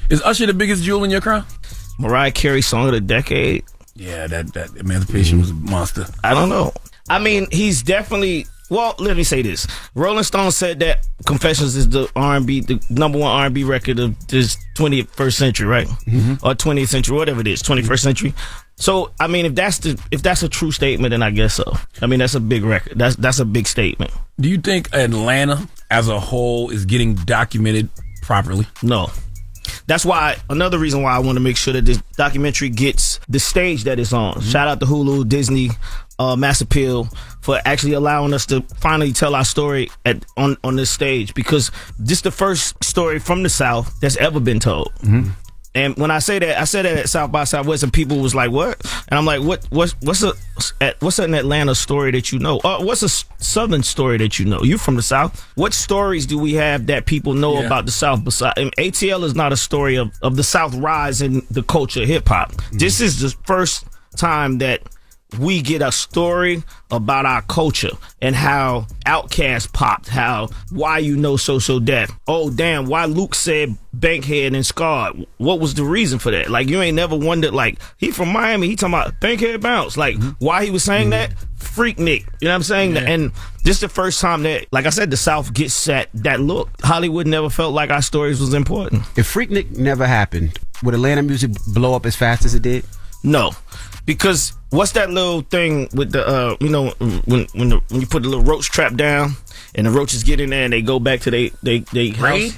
Is Usher the biggest jewel in your crown? Mariah Carey Song of the Decade. Yeah, that Emancipation was a monster. I don't know. I mean, he's definitely. Well, let me say this. Rolling Stone said that Confessions is the R&B, the number one R&B record of this 21st century, right? Mm-hmm. Or 20th century, whatever it is, 21st century. So, I mean, if that's a true statement, then I guess so. I mean, that's a big record. That's a big statement. Do you think Atlanta as a whole is getting documented properly? No. That's why, another reason why I want to make sure that this documentary gets the stage that it's on. Mm-hmm. Shout out to Hulu, Disney, Mass Appeal for actually allowing us to finally tell our story on this stage, because this is the first story from the South that's ever been told. Mm-hmm. And when I say that, I said that at South by Southwest, and people was like, "What?" And I'm like, "What's an Atlanta story that you know? What's a Southern story that you know? You from the South? What stories do we have that people know about the South? Besides, ATL is not a story of the South rise in the culture of hip hop. Mm-hmm. This is the first time that we get a story about our culture and how Outkast popped, why So Def. Oh, damn, why Luke said Bankhead and Scarred. What was the reason for that? Like, you ain't never wondered, like, he from Miami, he talking about Bankhead Bounce. Like, why he was saying that? Freaknik. You know what I'm saying? Yeah. And this is the first time that, like I said, the South gets that look. Hollywood never felt like our stories was important. If Freaknik never happened, would Atlanta music blow up as fast as it did? No. Because what's that little thing with the when you put the little roach trap down and the roaches get in there and they go back to they house?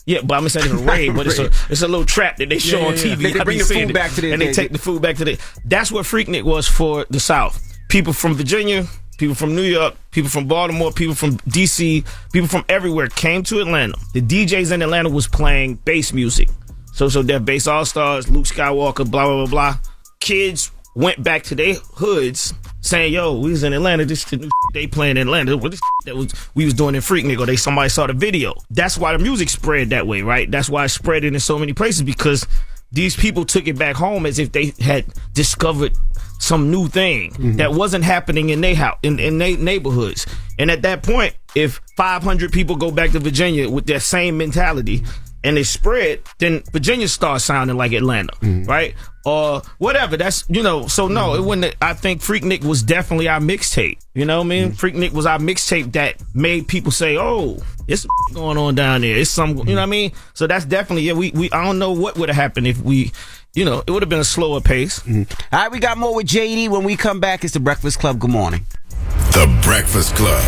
Yeah, but I'm saying it's a raid, but it's a little trap that they show on TV. They bring the food back to and they take the food back to the. That's what Freaknik was for the South. People from Virginia, people from New York, people from Baltimore, people from DC, people from everywhere came to Atlanta. The DJs in Atlanta was playing bass music. So their bass all stars, Luke Skywalker, blah blah blah blah. Kids went back to their hoods saying, "Yo, we was in Atlanta. This is the new they playing in Atlanta. What this that we was doing in Freaknik?" Or somebody saw the video. That's why the music spread that way, right? That's why it spread it in so many places, because these people took it back home as if they had discovered some new thing that wasn't happening in their house, in their neighborhoods. And at that point, if 500 people go back to Virginia with that same mentality and they spread, then Virginia starts sounding like Atlanta, right? Or whatever. That's, so no, it wouldn't. I think Freaknik was definitely our mixtape. You know what I mean? Freaknik was our mixtape that made people say, "Oh, it's going on down there. It's some," you know what I mean? So that's definitely, we I don't know what would have happened if we, it would have been a slower pace. All right, we got more with JD. When we come back, it's The Breakfast Club. Good morning. The Breakfast Club.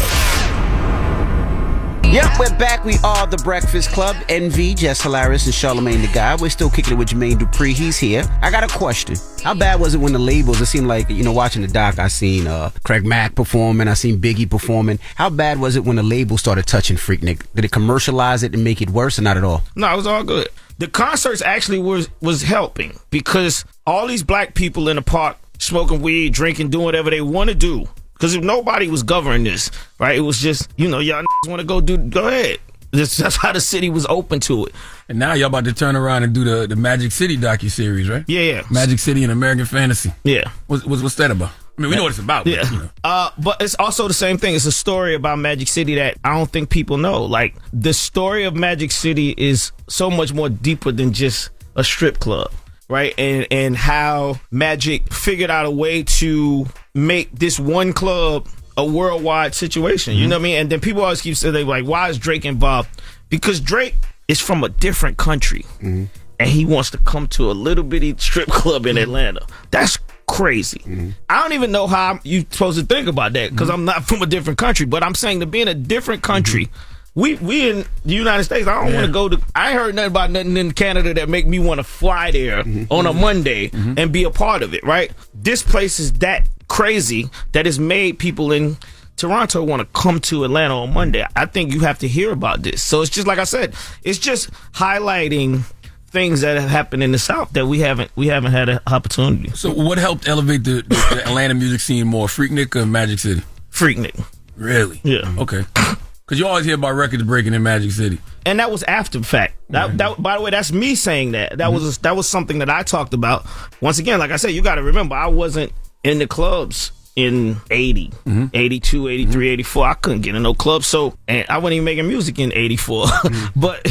Yep, we're back. We are The Breakfast Club. NV, Jess Hilarious, and Charlamagne the Guy. We're still kicking it with Jermaine Dupri. He's here. I got a question. How bad was it when the labels, it seemed like, watching the doc, I seen Craig Mack performing, I seen Biggie performing. How bad was it when the labels started touching Freaknik? Did it commercialize it and make it worse, or not at all? No, it was all good. The concerts actually was helping, because all these black people in the park smoking weed, drinking, doing whatever they want to do. Because if nobody was governing this, right, it was just, y'all want to go ahead. That's how the city was open to it. And now y'all about to turn around and do the Magic City docuseries, right? Yeah. Magic City and American Fantasy. Yeah. What's that about? I mean, we know what it's about. Yeah. But, you know. But it's also the same thing. It's a story about Magic City that I don't think people know. Like, the story of Magic City is so much more deeper than just a strip club, right? And how Magic figured out a way to make this one club a worldwide situation. You know what I mean? And then people always keep saying, they like, why is Drake involved? Because Drake is from a different country. And he wants to come to a little bitty strip club in Atlanta. That's crazy. I don't even know how you supposed to think about that because I'm not from a different country. But I'm saying to be in a different country, we in the United States, I don't want to go to, I ain't heard nothing about nothing in Canada that make me want to fly there on a Monday and be a part of it, right? This place is that crazy that it's made people in Toronto want to come to Atlanta on Monday. I think you have to hear about this. So it's just like I said, it's just highlighting things that have happened in the South that we haven't had an opportunity. So what helped elevate the Atlanta music scene more, Freaknik or Magic City? Freaknik. Really? Yeah. Okay. Because you always hear about records breaking in Magic City. And that was after the fact. That, by the way, that's me saying that. That was something that I talked about. Once again, like I said, you got to remember, I wasn't in the clubs in 80, 82, 83, 84. I couldn't get in no clubs. So, and I wasn't even making music in 84.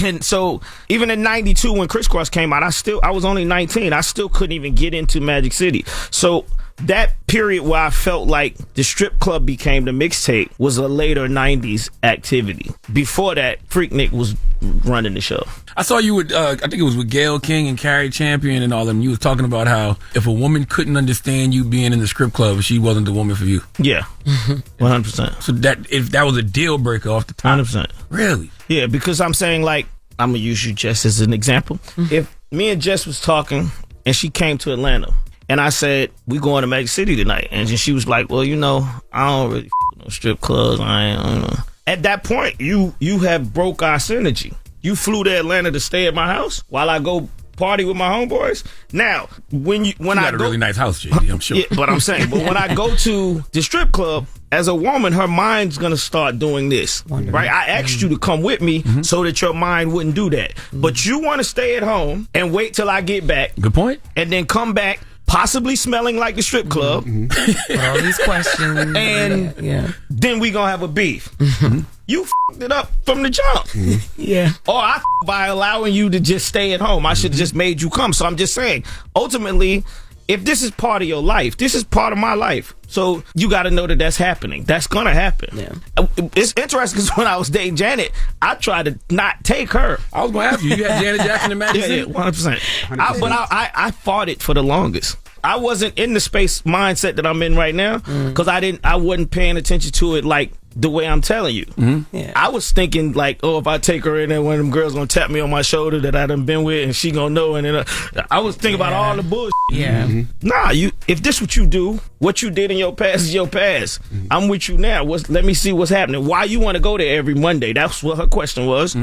And so even in 92 when Crisscross came out, I was only 19. I still couldn't even get into Magic City. So that period where I felt like the strip club became the mixtape was a later 90s activity. Before that, Freaknik was running the show. I saw you with, I think it was with Gayle King and Carrie Champion and all them. You was talking about how if a woman couldn't understand you being in the strip club, she wasn't the woman for you. Yeah, 100%. So if that was a deal breaker off the top. 100%. Really? Yeah, because I'm saying, like, I'm going to use you, Jess, as an example. If me and Jess was talking and she came to Atlanta, and I said, we going to Magic City tonight. And she was like, well, you know, I don't really no strip clubs. I don't know. At that point, you have broke our synergy. You flew to Atlanta to stay at my house while I go party with my homeboys. Now, when you I got a really nice house, JD, I'm sure. Yeah, but I'm saying, when I go to the strip club, as a woman, her mind's gonna start doing this, right? I asked you to come with me so that your mind wouldn't do that. But you want to stay at home and wait till I get back. Good point. And then come back, possibly smelling like the strip club. All these questions. And then we gonna have a beef. You f***ed it up from the jump. Yeah. Or I f***ed by allowing you to just stay at home. I should have just made you come. So I'm just saying, ultimately, if this is part of your life, this is part of my life. So you got to know that that's happening. That's going to happen. Yeah. It's interesting because when I was dating Janet, I tried to not take her. I was going to ask you. You had Janet Jackson in Magic City? Yeah, 100%. But I fought it for the longest. I wasn't in the space mindset that I'm in right now because I wasn't paying attention to it like the way I'm telling you. Yeah. I was thinking like, oh, if I take her in there, one of them girls gonna tap me on my shoulder that I done been with, and she gonna know. And then I was thinking about all the bullshit. Yeah. Nah, if this what you do, what you did in your past is your past. I'm with you now. Let me see what's happening. Why you want to go there every Monday? That's what her question was.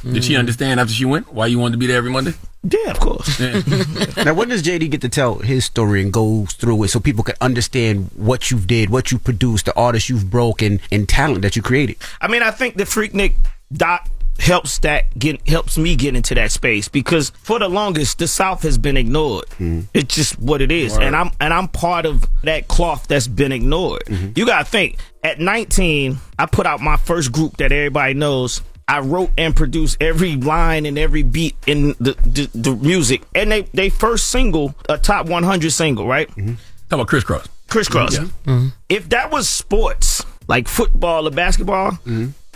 Did she understand after she went why you wanted to be there every Monday? Yeah, of course. Now, when does JD get to tell his story and go through it so people can understand what you did, what you produced, the artists you've broken, and talent that you created? I mean, I think the Freaknik doc helps me get into that space because for the longest the South has been ignored. It's just what it is. Right. And I'm part of that cloth that's been ignored. You gotta think, at 19 I put out my first group that everybody knows. I wrote and produced every line and every beat in the music, and they first single, a top 100 single, right? Talk about Crisscross. Yeah. If that was sports like football or basketball,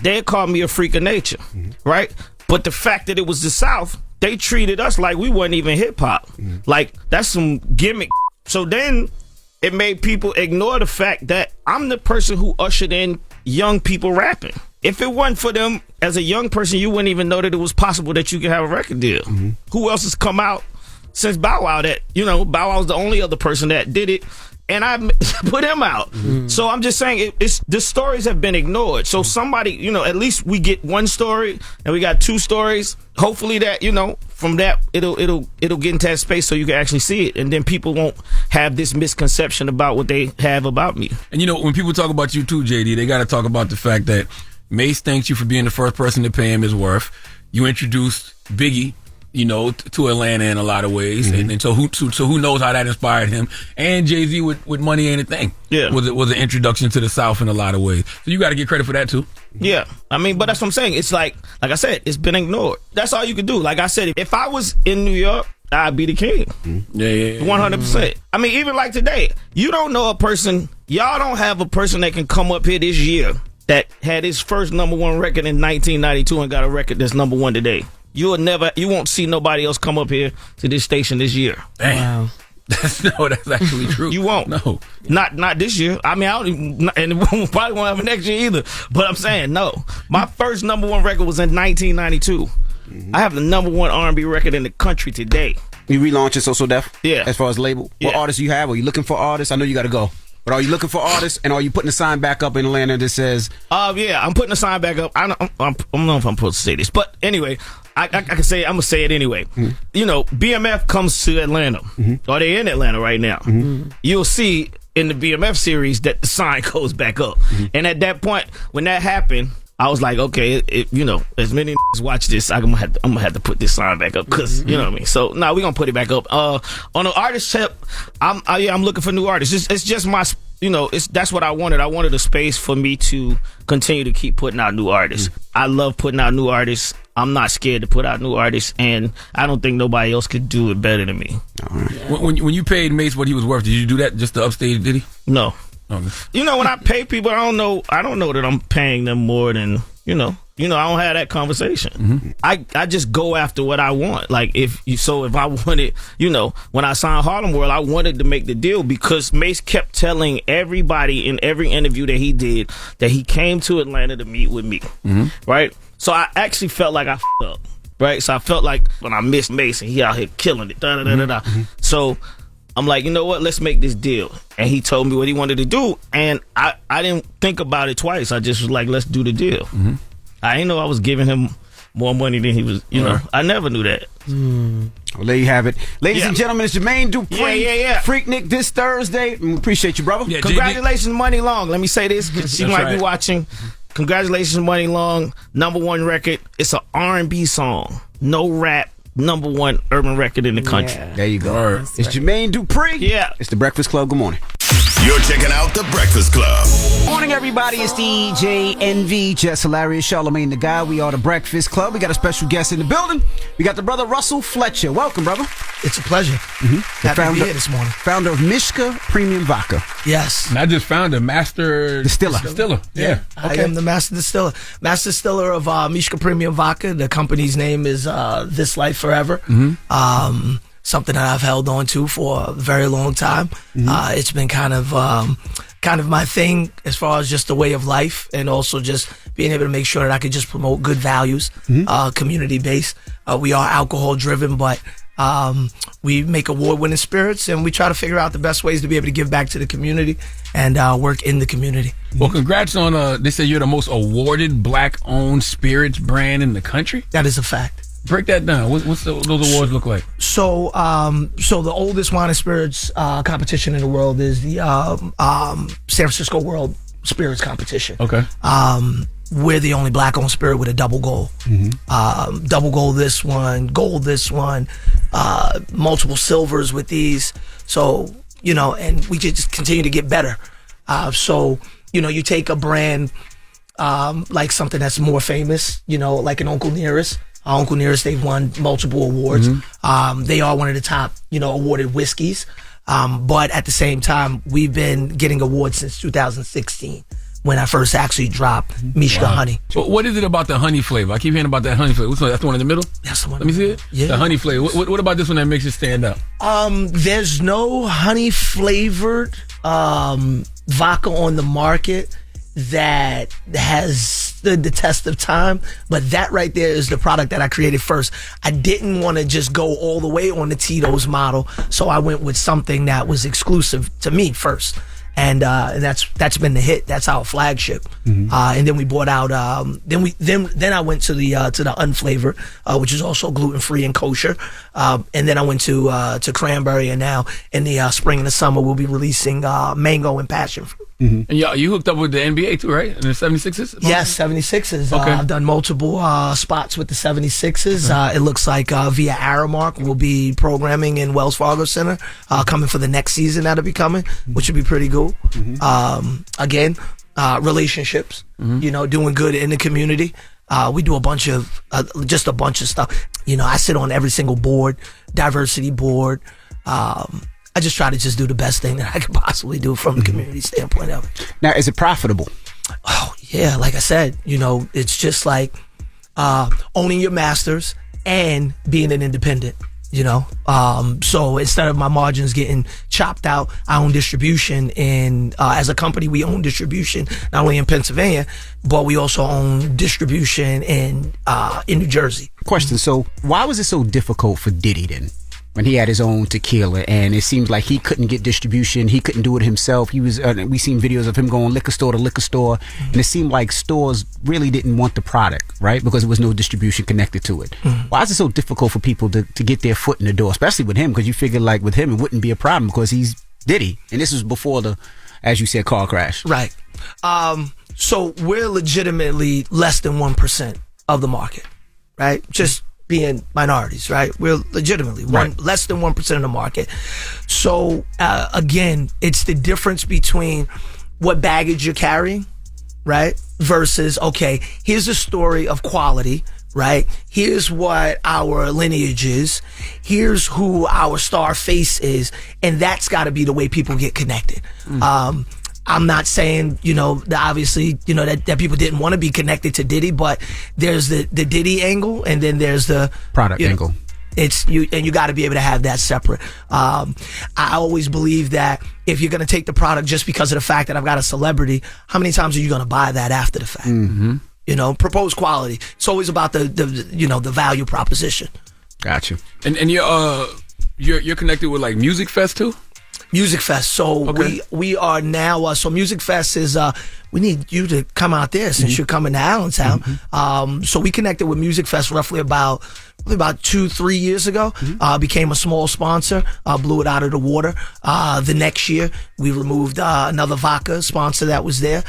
they'd call me a freak of nature, right? But the fact that it was the South, they treated us like we wasn't even hip hop. Like, that's some gimmick. So then it made people ignore the fact that I'm the person who ushered in young people rapping. If it wasn't for them, as a young person, you wouldn't even know that it was possible that you could have a record deal. Who else has come out since Bow Wow that, Bow Wow's the only other person that did it, and I put him out. So I'm just saying, the stories have been ignored. So somebody, at least we get one story, and we got two stories. Hopefully that, from that, it'll get into that space so you can actually see it, and then people won't have this misconception about what they have about me. And when people talk about you too, JD, they got to talk about the fact that Mace thanks you for being the first person to pay him his worth. You introduced Biggie, to Atlanta in a lot of ways, and so who knows how that inspired him? And Jay-Z with Money Ain't a Thing, was an introduction to the South in a lot of ways. So you got to get credit for that too. Yeah, I mean, but that's what I'm saying. It's like I said, it's been ignored. That's all you can do. Like I said, if I was in New York, I'd be the king. Yeah. 100%. I mean, even like today, you don't know a person. Y'all don't have a person that can come up here this year that had his first #1 record in 1992 and got a record that's #1 today. You won't see nobody else come up here to this station this year. Damn. Wow. That's actually true. You won't. No. Not this year. I mean, I don't even, and probably won't have it next year either. But I'm saying, no. My first #1 record was in 1992. I have the #1 R&B record in the country today. You relaunching So Def? Yeah. As far as label? What artists you have? Are you looking for artists? I know you got to go. But are you looking for artists, and are you putting a sign back up in Atlanta that says... Yeah, I'm putting a sign back up. I don't know if I'm supposed to say this, but anyway, I can say it. I'm going to say it anyway. BMF comes to Atlanta, or they're in Atlanta right now. You'll see in the BMF series that the sign goes back up. And at that point, when that happened, I was like, okay, as many watch this, I'm gonna have to put this sign back up because you know what I mean. So we're gonna put it back up. On the artist tip, I'm looking for new artists. It's just my, that's what I wanted. I wanted a space for me to continue to keep putting out new artists. I love putting out new artists. I'm not scared to put out new artists, and I don't think nobody else could do it better than me. All right. When you paid Mace what he was worth, did you do that just to upstage? Did he? No. Okay. When I pay people, I don't know that I'm paying them more than, I don't have that conversation. I just go after what I want. Like if I wanted, when I signed Harlem World, I wanted to make the deal because Mace kept telling everybody in every interview that he did that he came to Atlanta to meet with me. Right? So I actually felt like I f***ed up. Right? So I felt like when I missed Mace and he out here killing it. So I'm like, you know what? Let's make this deal. And he told me what he wanted to do. And I didn't think about it twice. I just was like, let's do the deal. I didn't know I was giving him more money than he was, I never knew that. Well, there you have it. Ladies and gentlemen, it's Jermaine Dupri. Freaknik this Thursday. Appreciate you, brother. Yeah, congratulations, Money Long. Let me say this because she might be watching. Congratulations, Money Long. #1 record. It's an R&B song. No rap. #1 urban record in the country. Yeah. There you go. It's Jermaine Dupri. Yeah. It's The Breakfast Club. Good morning. You're checking out The Breakfast Club. Morning, everybody. It's DJ NV, Jess Hilarious, Charlamagne the Guy. We are The Breakfast Club. We got a special guest in the building. We got the brother Russell Fletcher. Welcome, brother. It's a pleasure. Happy to be here this morning. Founder of Mishka Premium Vodka. Yes. Not just founder, master distiller. Yeah. I am the master distiller. Master distiller of Mishka Premium Vodka. The company's name is This Life Forever. Something that I've held on to for a very long time. It's been kind of my thing as far as just the way of life, and also just being able to make sure that I could just promote good values, community based. We are alcohol driven, but we make award-winning spirits, and we try to figure out the best ways to be able to give back to the community and work in the community. Well, congrats on they say you're the most awarded black-owned spirits brand in the country. That is a fact. Break that down. What's those awards look like? So the oldest wine and spirits competition in the world is the San Francisco World Spirits Competition. Okay. We're the only black-owned spirit with a double gold. Double gold this one, gold this one, multiple silvers with these. So, and we just continue to get better. So, you take a brand like something that's more famous, like an Uncle Nearest. Uncle Nearest, they've won multiple awards. They are one of the top, awarded whiskeys. But at the same time, we've been getting awards since 2016 when I first actually dropped Mishka Honey. So what is it about the honey flavor? I keep hearing about that honey flavor. That's the one in the middle? That's the one. Let me see it. Yeah. The honey flavor. What about this one that makes it stand out? There's no honey flavored vodka on the market that has stood the test of time, but that right there is the product that I created first. I didn't want to just go all the way on the Tito's model, so I went with something that was exclusive to me first, and that's been the hit. That's our flagship. And then we brought out then I went to the unflavored, which is also gluten free and kosher, and then I went to cranberry, and now in the spring and the summer we'll be releasing mango and passion fruit. And you hooked up with the NBA too, right? And the 76ers? Yes, 76ers. Okay. I've done multiple spots with the 76ers. It looks like via Aramark will be programming in Wells Fargo Center coming for the next season that'll be coming, which would be pretty cool. Again, relationships, doing good in the community. We do a bunch of stuff. I sit on every single board, diversity board. I just try to just do the best thing that I could possibly do from the community standpoint of it. Now, is it profitable? Oh, yeah. Like I said, it's just like owning your masters and being an independent, So instead of my margins getting chopped out, I own distribution. And as a company, we own distribution not only in Pennsylvania, but we also own distribution in New Jersey. Question. So why was it so difficult for Diddy then? When he had his own tequila, and it seems like he couldn't get distribution, he couldn't do it himself. He was, we seen videos of him going liquor store to liquor store, and it seemed like stores really didn't want the product, right? Because there was no distribution connected to it. Why is it so difficult for people to get their foot in the door, especially with him? Because you figure like with him, it wouldn't be a problem because he's Diddy, and this was before the, as you said, car crash. Right. So we're legitimately less than 1% of the market, right? Just being minorities, right? We're legitimately less than 1% of the market. So again, it's the difference between what baggage you're carrying, right? Versus, okay, here's a story of quality, right? Here's what our lineage is. Here's who our star face is. And that's got to be the way people get connected. I'm not saying, that obviously, that people didn't want to be connected to Diddy, but there's the Diddy angle and then there's the product angle. It's you, and you got to be able to have that separate. I always believe that if you're going to take the product just because of the fact that I've got a celebrity, how many times are you going to buy that after the fact? Propose quality. It's always about the value proposition. Gotcha. And you're connected with like Music Fest too? Music Fest. So we are now, so Music Fest is, we need you to come out there since you're coming to Allentown. So we connected with Music Fest roughly about 2-3 years ago, became a small sponsor, blew it out of the water. The next year we removed, another vodka sponsor that was there,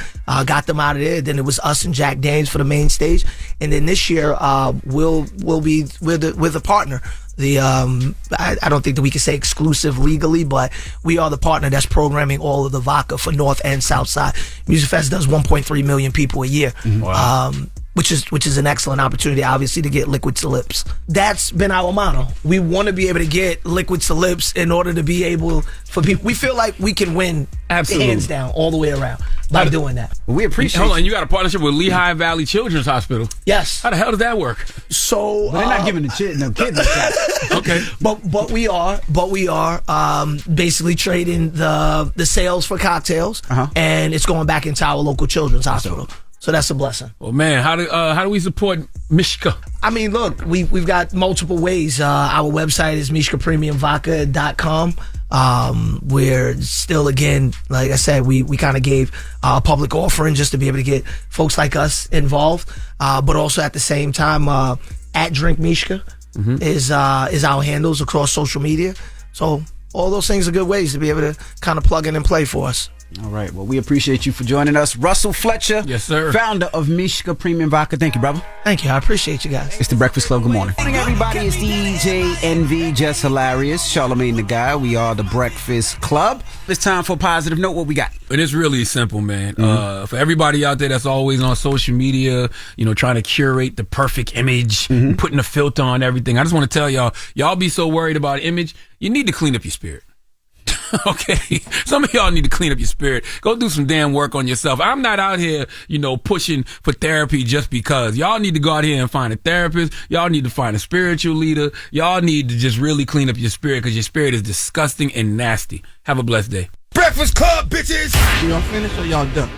got them out of there. Then it was us and Jack Daniels for the main stage. And then this year, we'll be with a partner. I don't think that we can say exclusive legally, but we are the partner that's programming all of the vodka for North and South Side. Music Fest does 1.3 million people a year. Wow. Which is an excellent opportunity, obviously, to get liquid to lips. That's been our motto. We want to be able to get liquid to lips in order to be able for people. We feel like we can win hands down all the way around by doing that. We appreciate. Hold on, you got a partnership with Lehigh Valley Children's Hospital. Yes. How the hell does that work? So they're not giving the kids a shot. Okay. But we are basically trading the sales for cocktails, and it's going back into our local children's hospital. So that's a blessing. Well, man, how do we support Mishka? I mean, look, we've got multiple ways. Our website is mishkapremiumvodka.com. We're still, again, like I said, we kind of gave a public offering just to be able to get folks like us involved. But also at the same time, at Drink Mishka is our handles across social media. So all those things are good ways to be able to kind of plug in and play for us. All right. Well, we appreciate you for joining us. Russell Fletcher. Yes, sir. Founder of Mishka Premium Vodka. Thank you, brother. Thank you. I appreciate you guys. It's the Breakfast Club. Good morning. Good morning, everybody. It's DJ NV, Jess Hilarious, Charlamagne the Guy. We are the Breakfast Club. It's time for a positive note. What we got? And it's really simple, man. For everybody out there that's always on social media, trying to curate the perfect image, putting a filter on everything. I just want to tell y'all be so worried about image. You need to clean up your spirit. Okay, some of y'all need to clean up your spirit. Go do some damn work on yourself. I'm not out here, pushing for therapy just because. Y'all need to go out here and find a therapist. Y'all need to find a spiritual leader. Y'all need to just really clean up your spirit because your spirit is disgusting and nasty. Have a blessed day. Breakfast Club, bitches! Y'all finished or y'all done?